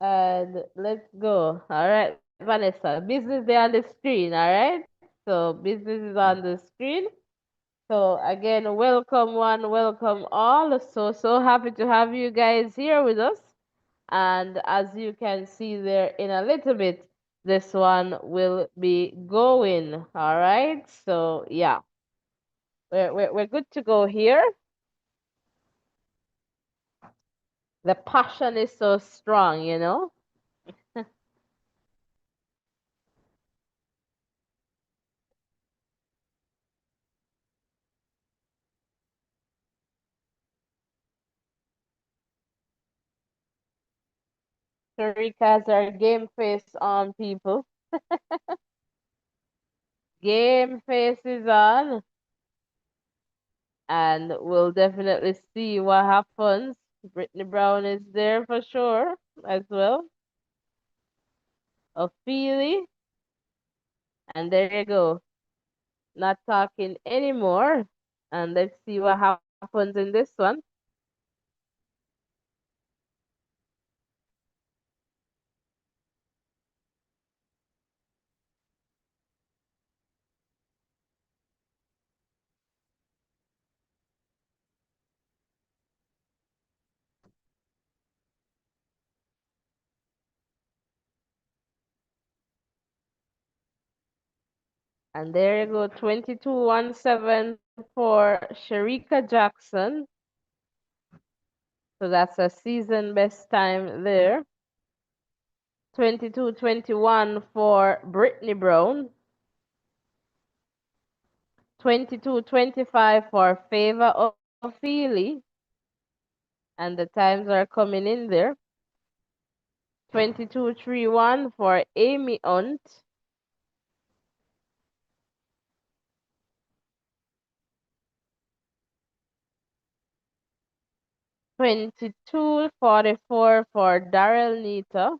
And let's go. All right, Vanessa, business there on the screen. All right, so business is on the screen. So again, welcome one, welcome all. So happy to have you guys here with us. And as you can see there in a little bit, this one will be going. All right. So yeah, we're good to go here. The passion is so strong, you know. Sharika has our game face on, people. Game face is on. And we'll definitely see what happens. Brittany Brown is there for sure as well. Ophelia, and there you go. Not talking anymore. And let's see what happens in this one. And there you go, 22-17 for Sharika Jackson. So that's a season best time there. 22-21 for Brittany Brown. 22-25 for Favor of Feely. And the times are coming in there. 22-31 for Amy Hunt. 22-44 for Daryl Nita.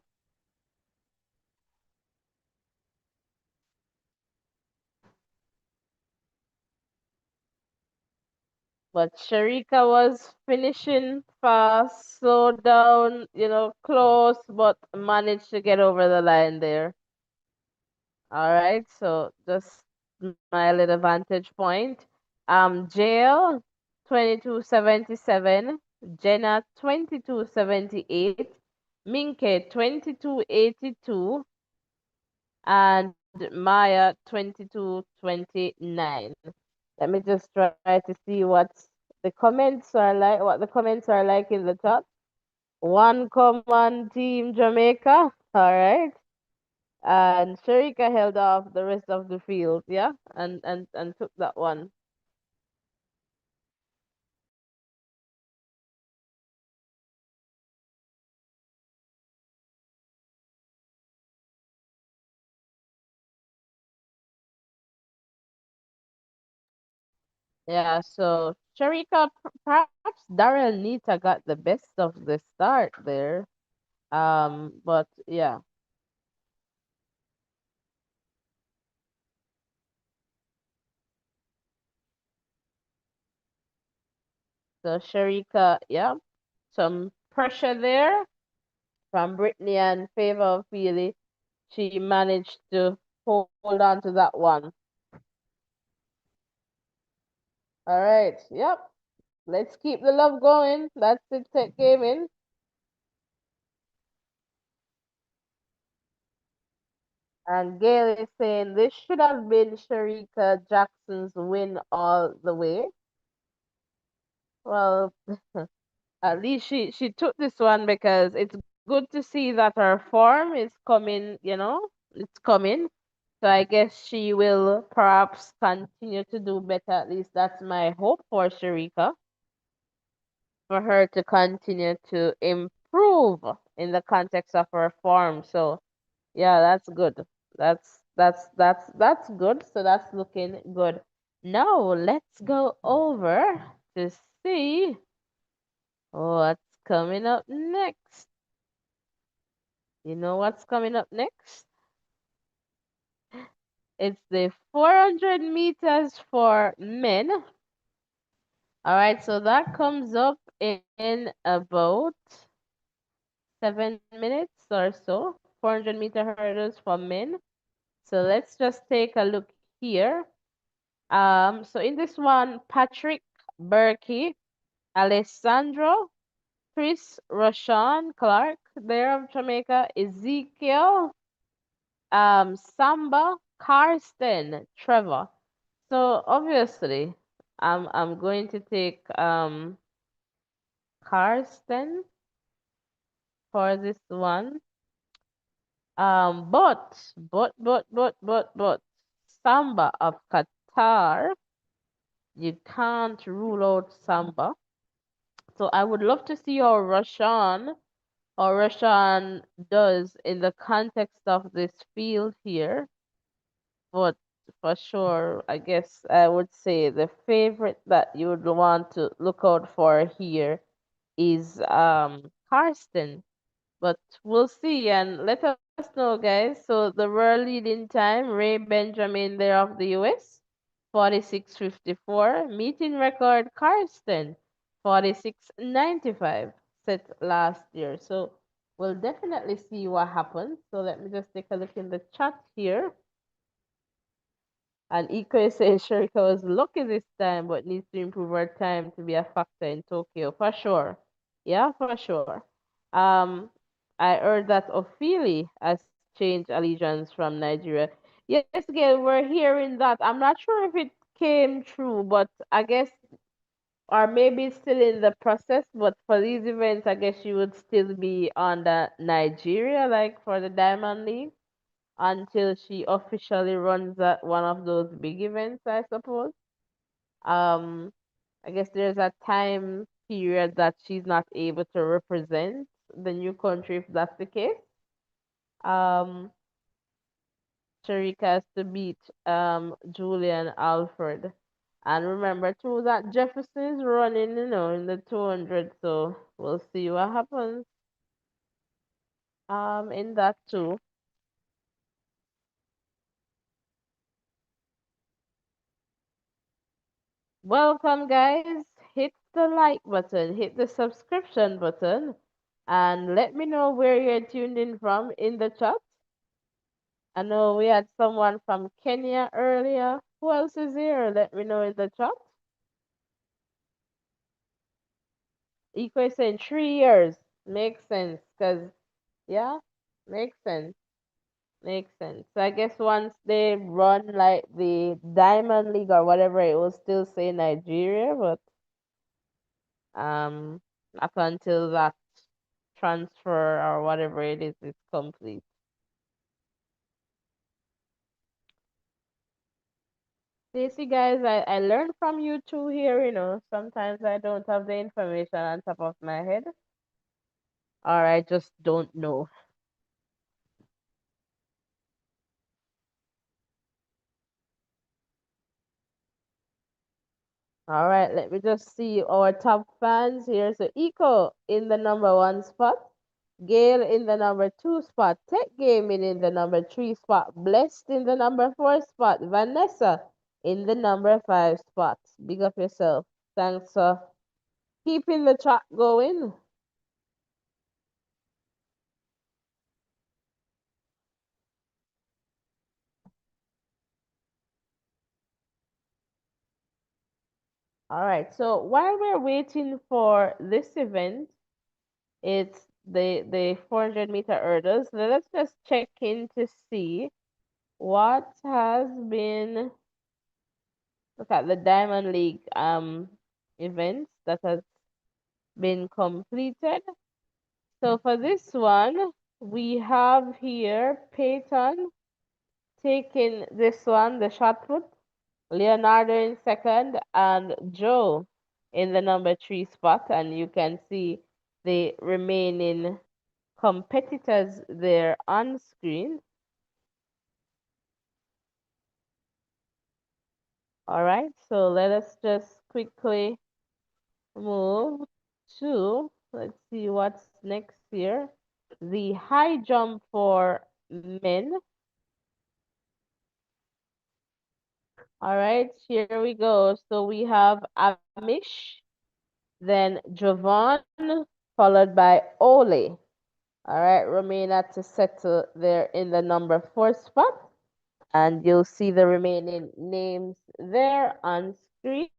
But Sharika was finishing fast, slowed down, close, but managed to get over the line there. All right, so just my little vantage point. Jail 22-77, Jenna 22-78, Minke 22-82, and Maya 22-29. Let me just try to see what's The comments are like what the comments are like in the chat. One common team Jamaica. All right. And Sharika held off the rest of the field, yeah, and took that one. Yeah, so Sharika, perhaps Daryl Nita got the best of the start there. But yeah, so Sharika, yeah, some pressure there from Brittany and favor of Feely. She managed to hold on to that one. All right, yep. Let's keep the love going. That's it, tech gaming. And Gail is saying this should have been Sharika Jackson's win all the way. Well, at least she took this one because it's good to see that her form is coming, it's coming. So I guess she will perhaps continue to do better. At least that's my hope for Sharika, for her to continue to improve in the context of her form. So yeah, that's good. That's good. So that's looking good. Now let's go over to see what's coming up next. You know what's coming up next? It's the 400 meters for men. All right, so that comes up in about 7 minutes or so. 400-meter hurdles for men. So let's just take a look here. So in this one, Patrick Berkey, Alessandro, Chris Rashawn Clark, there of Jamaica, Ezekiel, Samba, Karsten, Trevor. So obviously, I'm going to take Karsten for this one. But Samba of Qatar, you can't rule out Samba. So I would love to see how Rashawn does in the context of this field here. But for sure, I guess I would say the favorite that you would want to look out for here is Karsten. But we'll see and let us know, guys. So the world leading time, Ray Benjamin there of the US, 46:54. Meeting record, Karsten, 46:95, set last year. So we'll definitely see what happens. So let me just take a look in the chat here. And Iko is saying Sherika was lucky this time, but needs to improve her time to be a factor in Tokyo for sure. Yeah, for sure. Um, I heard that Ophelia has changed allegiance from Nigeria. Yes, Gail, we're hearing that. I'm not sure if it came true, but I guess, or maybe it's still in the process. But for these events, I guess you would still be on the Nigeria, like for the Diamond League, until she officially runs at one of those big events, I suppose. Um, I guess there's a time period that she's not able to represent the new country if that's the case. Um, Sharika has to beat Julian Alfred. And remember too that Jefferson is running, in the 200, so we'll see what happens in that too. Welcome, guys. Hit the like button, hit the subscription button, and let me know where you're tuned in from in the chat. I know we had someone from Kenya earlier. Who else is here? Let me know in the chat. Equal saying 3 years. Makes sense. Because, yeah, makes sense. Makes sense. So I guess once they run like the Diamond League or whatever, it will still say Nigeria, but um, up until that transfer or whatever it is complete. You see, guys, I learned from you too here, Sometimes I don't have the information on top of my head, or I just don't know. All right, let me just see our top fans here. So Eco in the number one spot, Gail in the number two spot, Tech Gaming in the number three spot, Blessed in the number four spot, Vanessa in the number five spot. Big up yourself. Thanks for keeping the chat going. All right, so while we're waiting for this event, it's the 400-meter hurdles. Let's just check in to see what has been. Look at the Diamond League events that has been completed. So for this one, we have here Peyton taking this one, the shot put, Leonardo in second, and Joe in the number three spot. And you can see the remaining competitors there on screen. All right, so let us just quickly move to, let's see what's next here. The high jump for men. All right, here we go. So we have Amish, then Jovan, followed by Ole. All right, Romina to settle there in the number four spot. And you'll see the remaining names there on screen.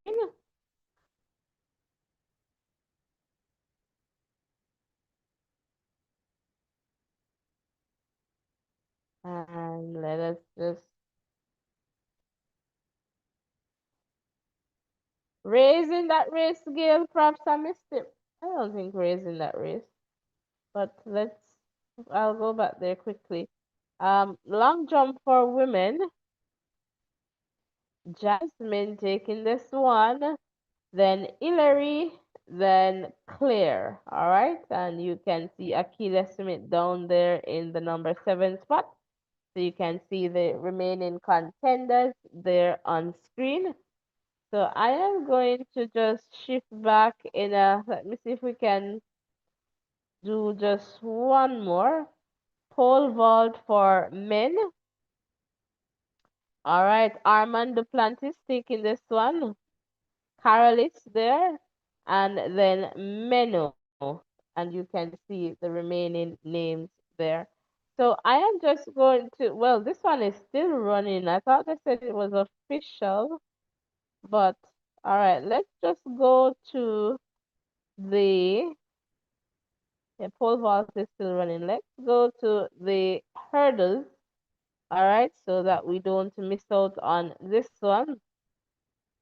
And let us just raising that race, Gail. Perhaps I missed it. I don't think raising that race, but I'll go back there quickly. Long jump for women. Jasmine taking this one, then Hillary, then Claire. All right, and you can see Akila Smith down there in the number seven spot. So you can see the remaining contenders there on screen. So I am going to just shift back let me see if we can do just one more. Pole vault for men. All right, Armand Duplantis taking this one. Carolis there, and then Meno. And you can see the remaining names there. So I am just going to, well, this one is still running. I thought they said it was official, but all right, let's just go to the pole vault is still running. Let's go to the hurdles. All right, so that we don't miss out on this one.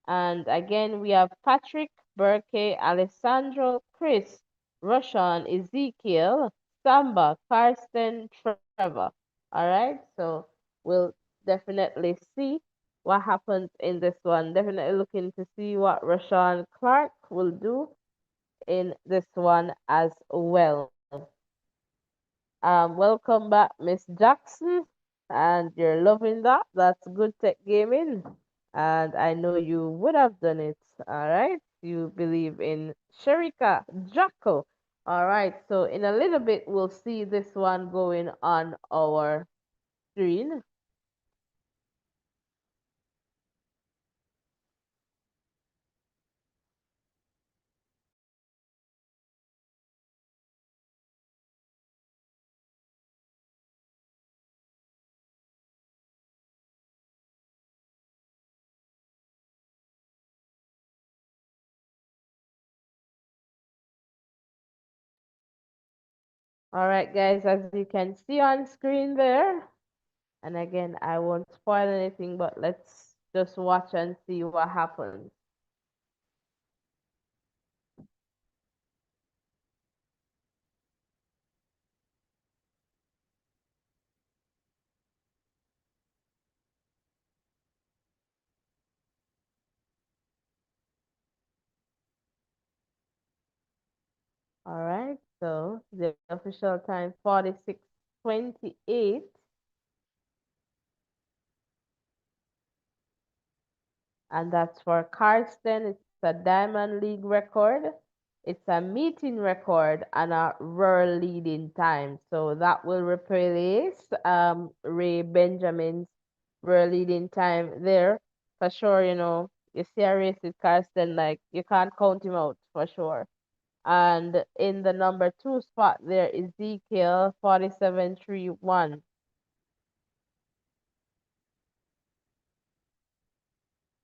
And again, we have Patrick, Burke, Alessandro, Chris, Roshan, Ezekiel, Samba, Karsten, Trevor. All right, so we'll definitely see what happens in this one. Definitely looking to see what Roshan Clark will do in this one as well. Welcome back, Miss Jackson, and you're loving that. That's good tech gaming, and I know you would have done it. All right, you believe in Sharika Jacko. All right, so in a little bit we'll see this one going on our screen. All right, guys, as you can see on screen there, and again, I won't spoil anything, but let's just watch and see what happens. So the official time 46:28, and that's for Carsten. It's a Diamond League record. It's a meeting record and a world leading time. So that will replace Ray Benjamin's world leading time there for sure. You see a race with Carsten, like you can't count him out for sure. And in the number two spot there, Ezekiel 4731.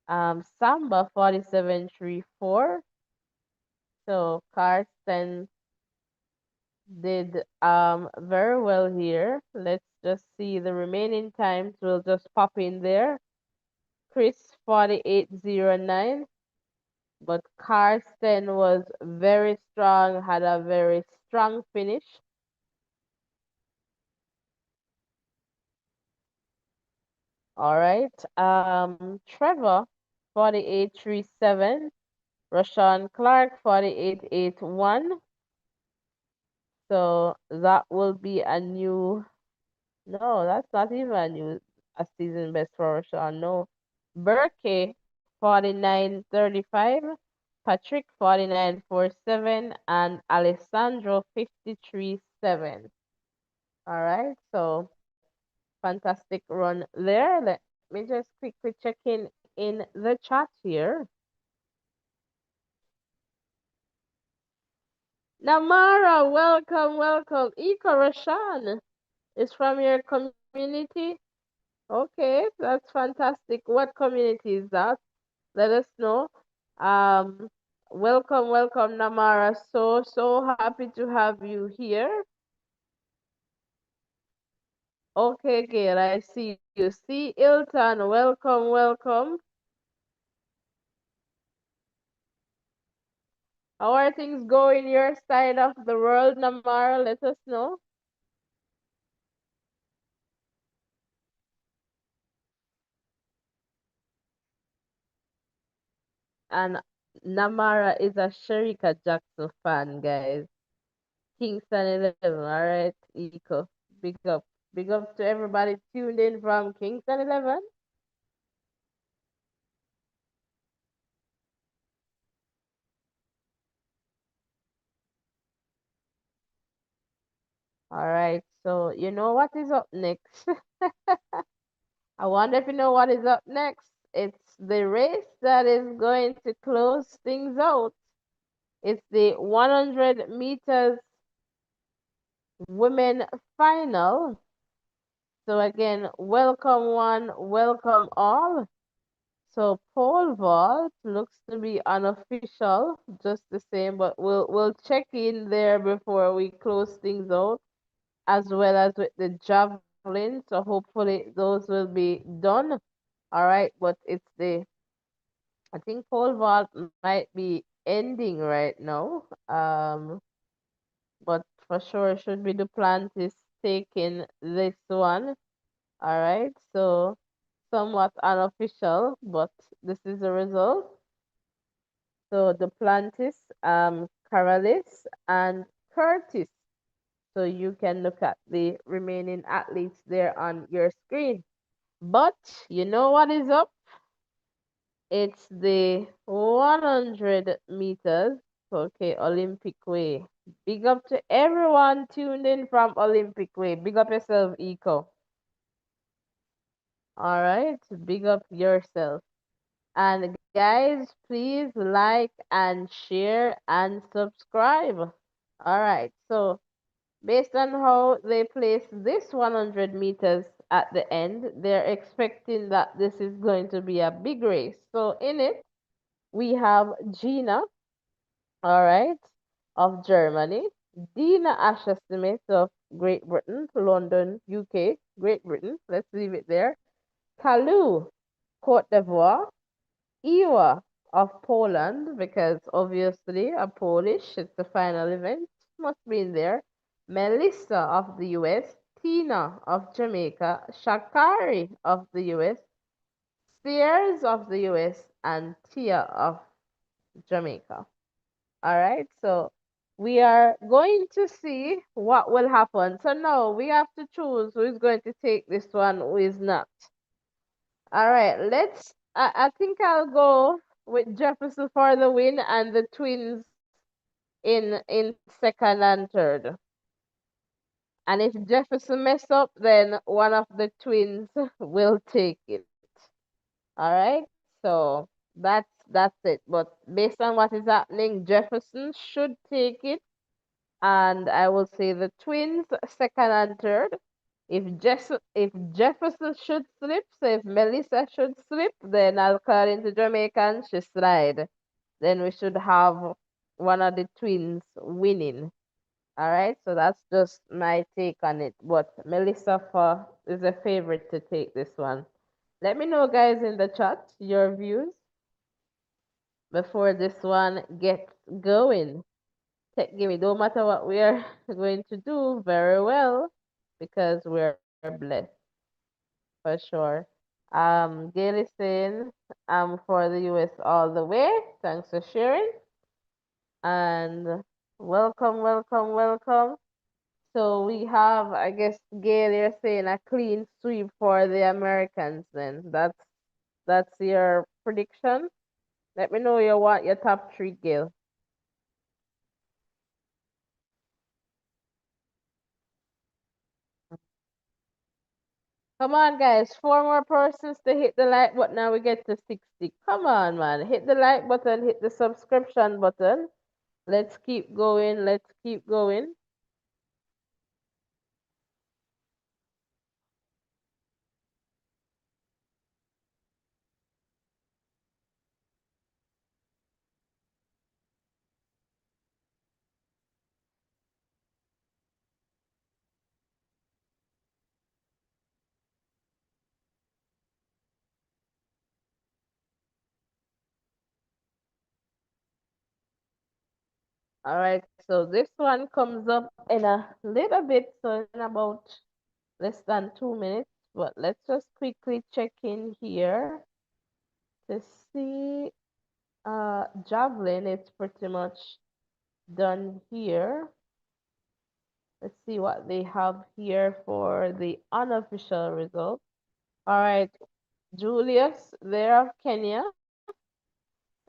Samba 4734. So Carsten did very well here. Let's just see the remaining times. We'll just pop in there. Chris 4809. But Carsten was very strong, had a very strong finish. All right. Trevor 4837. Rashawn Clark 4881. So that will be a new. No, that's not even a season best for Rashawn. No. Burke 4935, Patrick 4947, and Alessandro 537. All right, so fantastic run there. Let me just quickly check in the chat here. Namara, welcome, welcome. Ika Rashan is from your community. Okay, that's fantastic. What community is that? Let us know. Um, welcome, welcome, Namara. So happy to have you here. Okay, Gail, I see you. See, Ilton, welcome, welcome. How are things going your side of the world, Namara? Let us know. And Namara is a Sherika Jackson fan, guys. Kingston 11, all right, Eco. Big up. Big up to everybody tuned in from Kingston 11. All right, so you know what is up next? I wonder if you know what is up next. It's the race that is going to close things out. It's the 100 meters women final. So again, welcome one, welcome all. So pole vault looks to be unofficial, just the same, but we'll check in there before we close things out, as well as with the javelin. So hopefully those will be done. All right, but I think pole vault might be ending right now. But for sure should be Duplantis taking this one. All right, so somewhat unofficial, but this is the result. So Duplantis, Caralis, and Curtis. So you can look at the remaining athletes there on your screen. But you know what is up? It's the 100 meters. Okay, Olympic Way. Big up to everyone tuned in from Olympic Way. Big up yourself, Eco. All right, big up yourself. And guys, please like and share and subscribe. All right, so based on how they place this 100 meters at the end, they're expecting that this is going to be a big race. So in it, we have Gina, all right, of Germany, Dina Asher Smith of Great Britain, London, UK, Great Britain. Let's leave it there. Kalu, Cote d'Ivoire, Iwa of Poland, because obviously a Polish, it's the final event, must be in there. Melissa of the US, Tina of Jamaica, Shakari of the US, Sears of the US, and Tia of Jamaica. All right, so we are going to see what will happen. So now we have to choose who is going to take this one, who is not. All right, I think I'll go with Jefferson for the win and the twins in second and third. And if Jefferson mess up, then one of the twins will take it. All right. So that's it. But based on what is happening, Jefferson should take it, and I will say the twins second and third. If Jefferson should slip, so if Melissa should slip, then I'll call into Jamaica and she slide. Then we should have one of the twins winning. All right, so that's just my take on it. But Melissa is a favorite to take this one. Let me know, guys, in the chat your views before this one gets going. Give me, no matter what we are going to do very well because we're blessed for sure. Gail is saying I'm for the US all the way. Thanks for sharing. And welcome, welcome, welcome. So we have, I guess, Gail, you're saying a clean sweep for the Americans then. That's your prediction. Let me know your top three, Gail. Come on, guys. Four more persons to hit the like button. Now we get to 60. Come on, man. Hit the like button, hit the subscription button. Let's keep going. Let's keep going. All right. So this one comes up in a little bit, so in about less than 2 minutes. But let's just quickly check in here to see. Javelin, it's pretty much done here. Let's see what they have here for the unofficial result. All right, Julius there of Kenya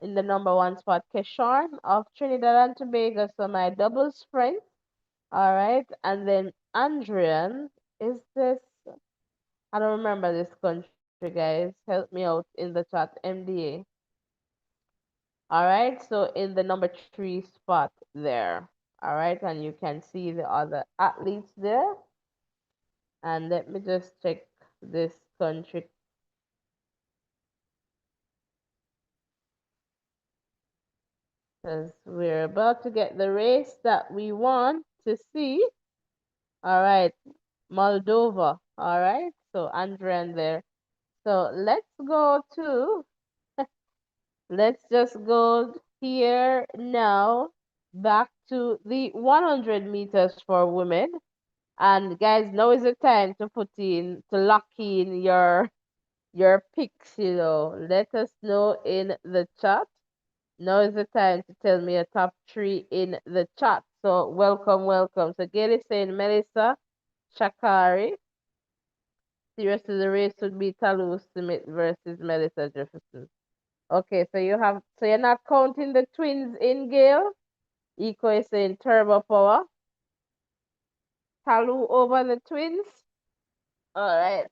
in the number one spot. Keshawn of Trinidad and Tobago, so my doubles friend. All right, and then Andrian, is this? I don't remember this country, guys. Help me out in the chat. MDA. All right, so in the number three spot there. All right, and you can see the other athletes there. And let me just check this country because we're about to get the race that we want to see. All right, Moldova. All right, so Andrea there. So let's just go here now back to the 100 meters for women. And guys, now is the time to lock in your picks, Let us know in the chat. Now is the time to tell me a top three in the chat. So welcome, welcome. So Gail saying Melissa Shakari. Seriously, the race would be Talu Smith versus Melissa Jefferson. Okay, so you're not counting the twins in, Gail. Eco is saying Turbo Power. Talu over the twins. All right,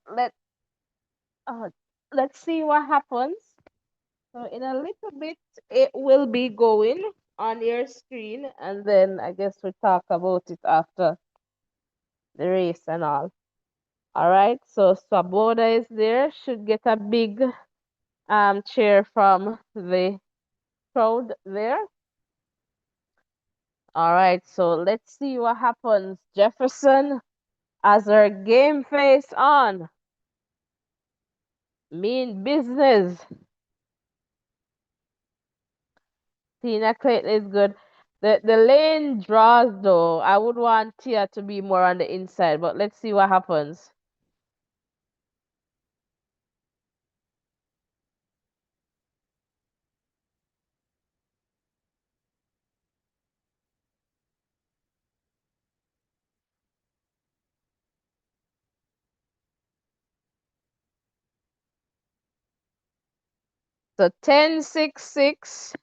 uh, let's see what happens. So in a little bit, it will be going on your screen, and then I guess we'll talk about it after the race and all. All right, so Swaboda is there. Should get a big cheer from the crowd there. All right, so let's see what happens. Jefferson has her game face on. Mean business. Tina Clayton is good. The lane draws though. I would want Tia to be more on the inside, but let's see what happens. So 10-6-6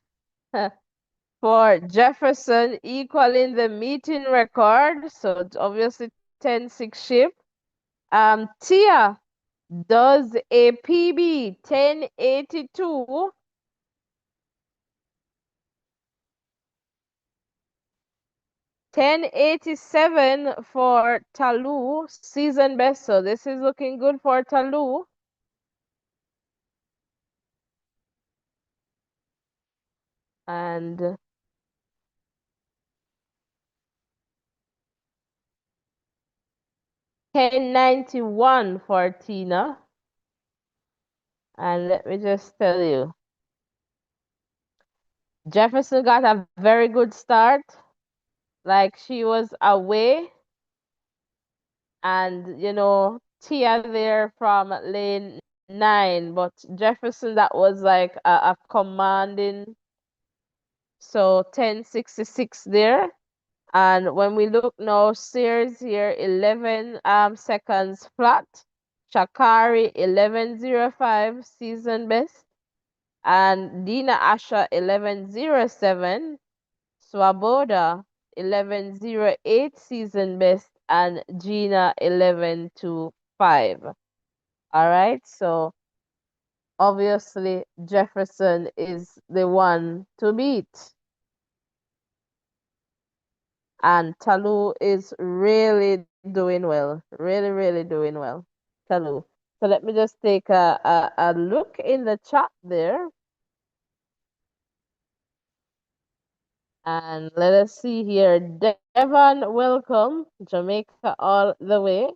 for Jefferson, equaling the meeting record. So it's obviously 10-6 shift. Tia does a PB 1082. 1087 for Talu, season best. So this is looking good for Talu. And 1091 for Tina. And let me just tell you, Jefferson got a very good start. Like she was away, and Tia there from lane 9, but Jefferson, that was like a commanding. So 1066 there. And when we look now, Sears here 11 seconds flat. Shakari 11:05 season best. And Dina Asha 11:07. Swaboda 11:08 season best. And Gina 11:25. All right, so obviously Jefferson is the one to beat. And Talu is really doing well. Really, really doing well. Talu. So let me just take a look in the chat there. And let us see here. Devon, welcome. Jamaica all the way.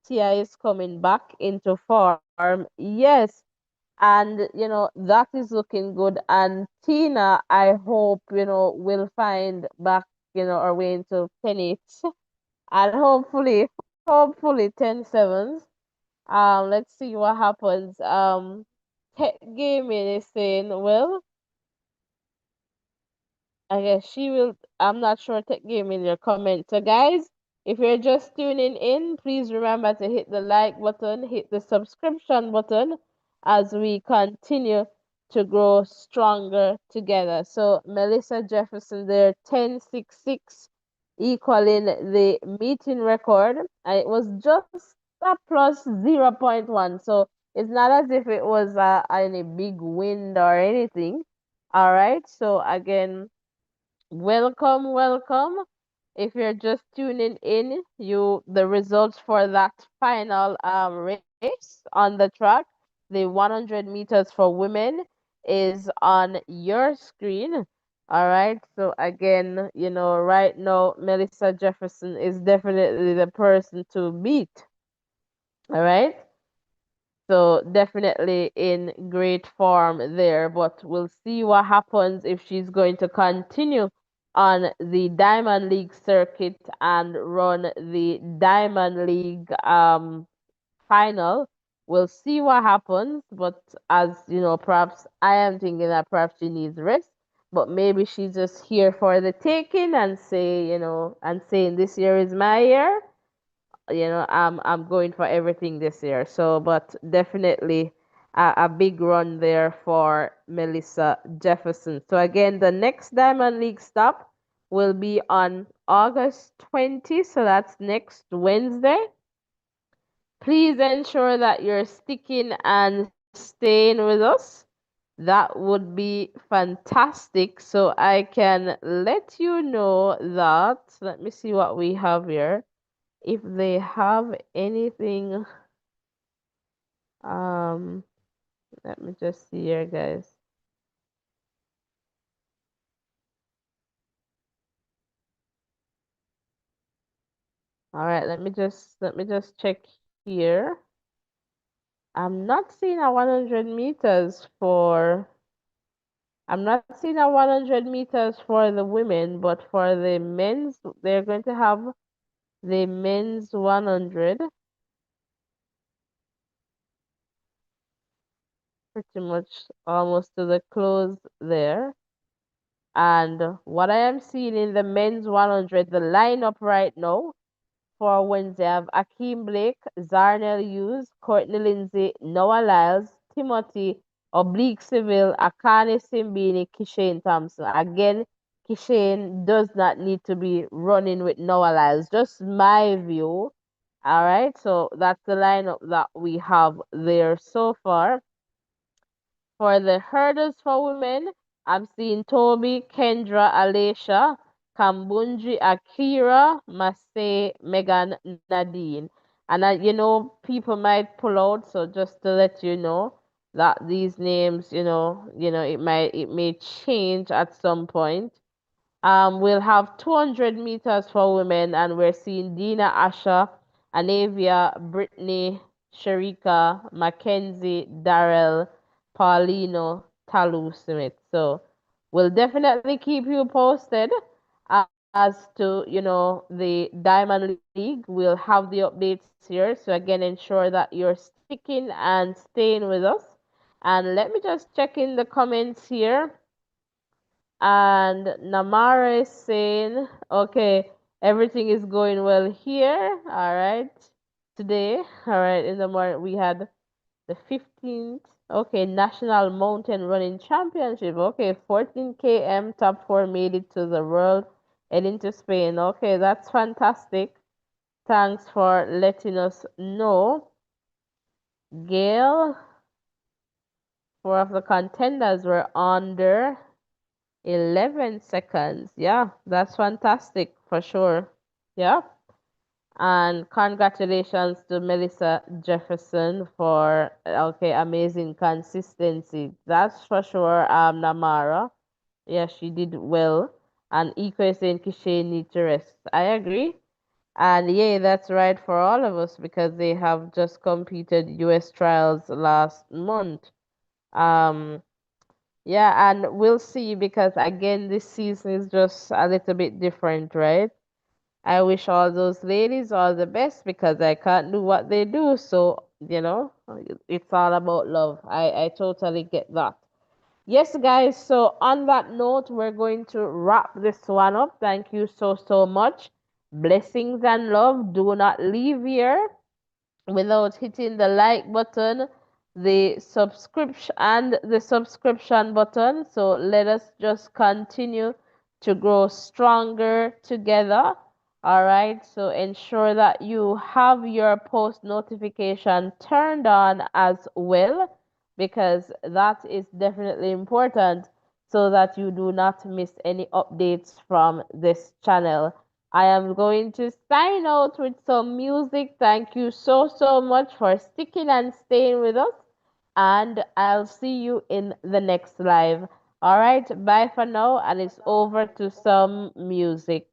Tia is coming back into form. Yes. And, that is looking good. And Tina, I hope, will find back, our way into penny. And hopefully 10-7s. Let's see what happens. Tech Gaming is saying, well, I guess she will. I'm not sure Tech Gaming your comment. So guys, if you're just tuning in, please remember to hit the like button, hit the subscription button as we continue to grow stronger together. So Melissa Jefferson there, 1066, equaling the meeting record. And it was just a plus 0.1. So it's not as if it was any big win or anything. All right. So again, welcome, welcome. If you're just tuning in, the results for that final race on the track, the 100 meters for women, is on your screen. All right. So again, right now, Melissa Jefferson is definitely the person to beat. All right. So definitely in great form there, but we'll see what happens if she's going to continue on the Diamond League circuit and run the Diamond League final. We'll see what happens, but as perhaps I am thinking that perhaps she needs rest, but maybe she's just here for the taking and saying this year is my year. I'm going for everything this year. So, but definitely a big run there for Melissa Jefferson. So again, the next Diamond League stop will be on August 20. So that's next Wednesday. Please ensure that you're sticking and staying with us. That would be fantastic. So I can let you know that. Let me see what we have here, if they have anything. um Let me just see here, guys. All right, let me just check here. I'm not seeing a 100 meters for I'm not seeing a 100 meters for the women, but for the men's, they're going to have the men's 100 pretty much almost to the close there. And what I am seeing in the men's 100, the lineup right now for Wednesday, I have Akeem Blake, Zarnell Hughes, Courtney Lindsay, Noah Lyles, Timothy Oblique Civil, Akane Simbini, Kishane Thompson. Again, Kishane does not need to be running with Noah Lyles. Just my view. All right, so that's the lineup that we have there so far. For the hurdles for women, I'm seeing Toby, Kendra, Alicia, Kambunji, Akira, Masay, Megan, Nadine. And people might pull out, so just to let you know that these names, it may change at some point. We'll have 200 meters for women, and we're seeing Dina, Asha, Anavia, Brittany, Sharika, Mackenzie, Darrell, Paulino, Talu Smith. So we'll definitely keep you posted as to, the Diamond League. We'll have the updates here. So again, ensure that you're sticking and staying with us. And let me just check in the comments here. And Namara is saying, okay, everything is going well here. All right. Today, all right, in the morning, we had the 15th, okay, National Mountain Running Championship. Okay, 14 km top four made it to the world heading to Spain. Okay, that's fantastic. Thanks for letting us know. Gail, four of the contenders were under 11 seconds. Yeah, that's fantastic for sure. Yeah. And congratulations to Melissa Jefferson for okay, amazing consistency. That's for sure. Namara. Yeah, she did well. And Iko is saying Kishay need to rest. I agree. And yeah, that's right for all of us because they have just completed US trials last month. Um yeah, and we'll see because again, this season is just a little bit different, right? I wish all those ladies all the best because I can't do what they do. So, it's all about love. I totally get that. Yes, guys. So, on that note, we're going to wrap this one up. Thank you so, so much. Blessings and love. Do not leave here without hitting the like button, the subscription button. So let us just continue to grow stronger together. All right. So ensure that you have your post notification turned on as well, because that is definitely important so that you do not miss any updates from this channel. I am going to sign out with some music. Thank you so, so much for sticking and staying with us. And I'll see you in the next live. All right, bye for now. And it's over to some music.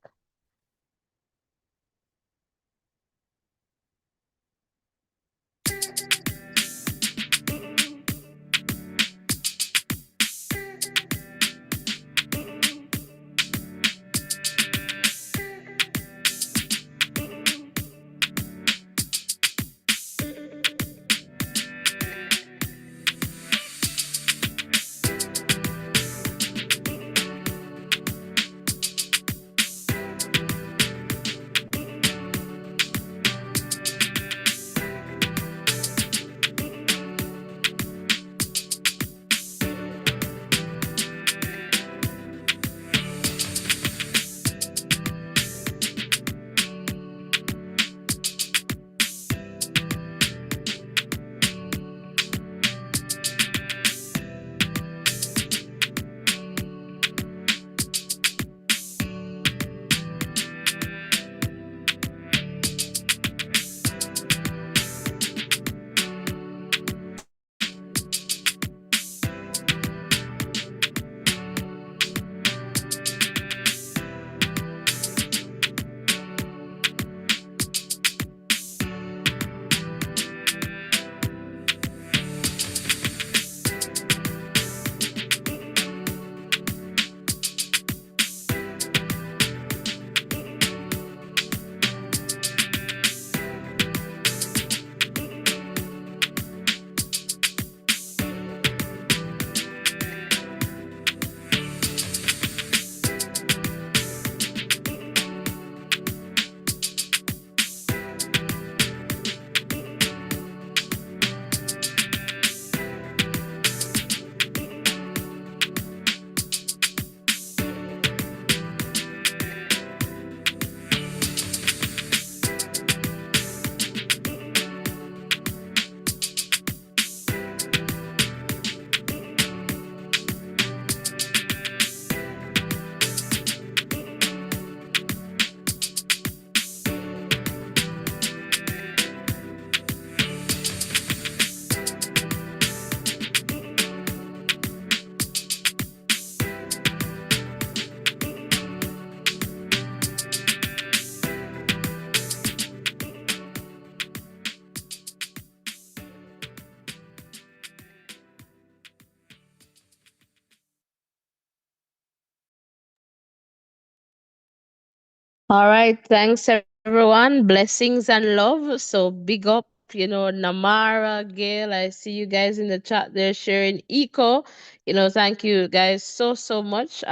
All right, thanks everyone. Blessings and love. So big up, Namara, Gail. I see you guys in the chat there sharing eco. Thank you guys so much.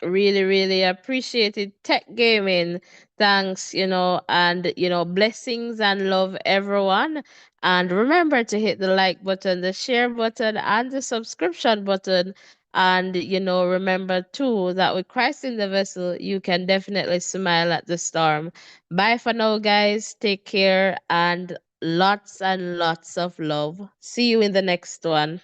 Really, really appreciate it. Tech gaming. Thanks, and blessings and love everyone. And remember to hit the like button, the share button, and the subscription button. And remember too that with Christ in the vessel, you can definitely smile at the storm. Bye for now, guys. Take care and lots of love. See you in the next one.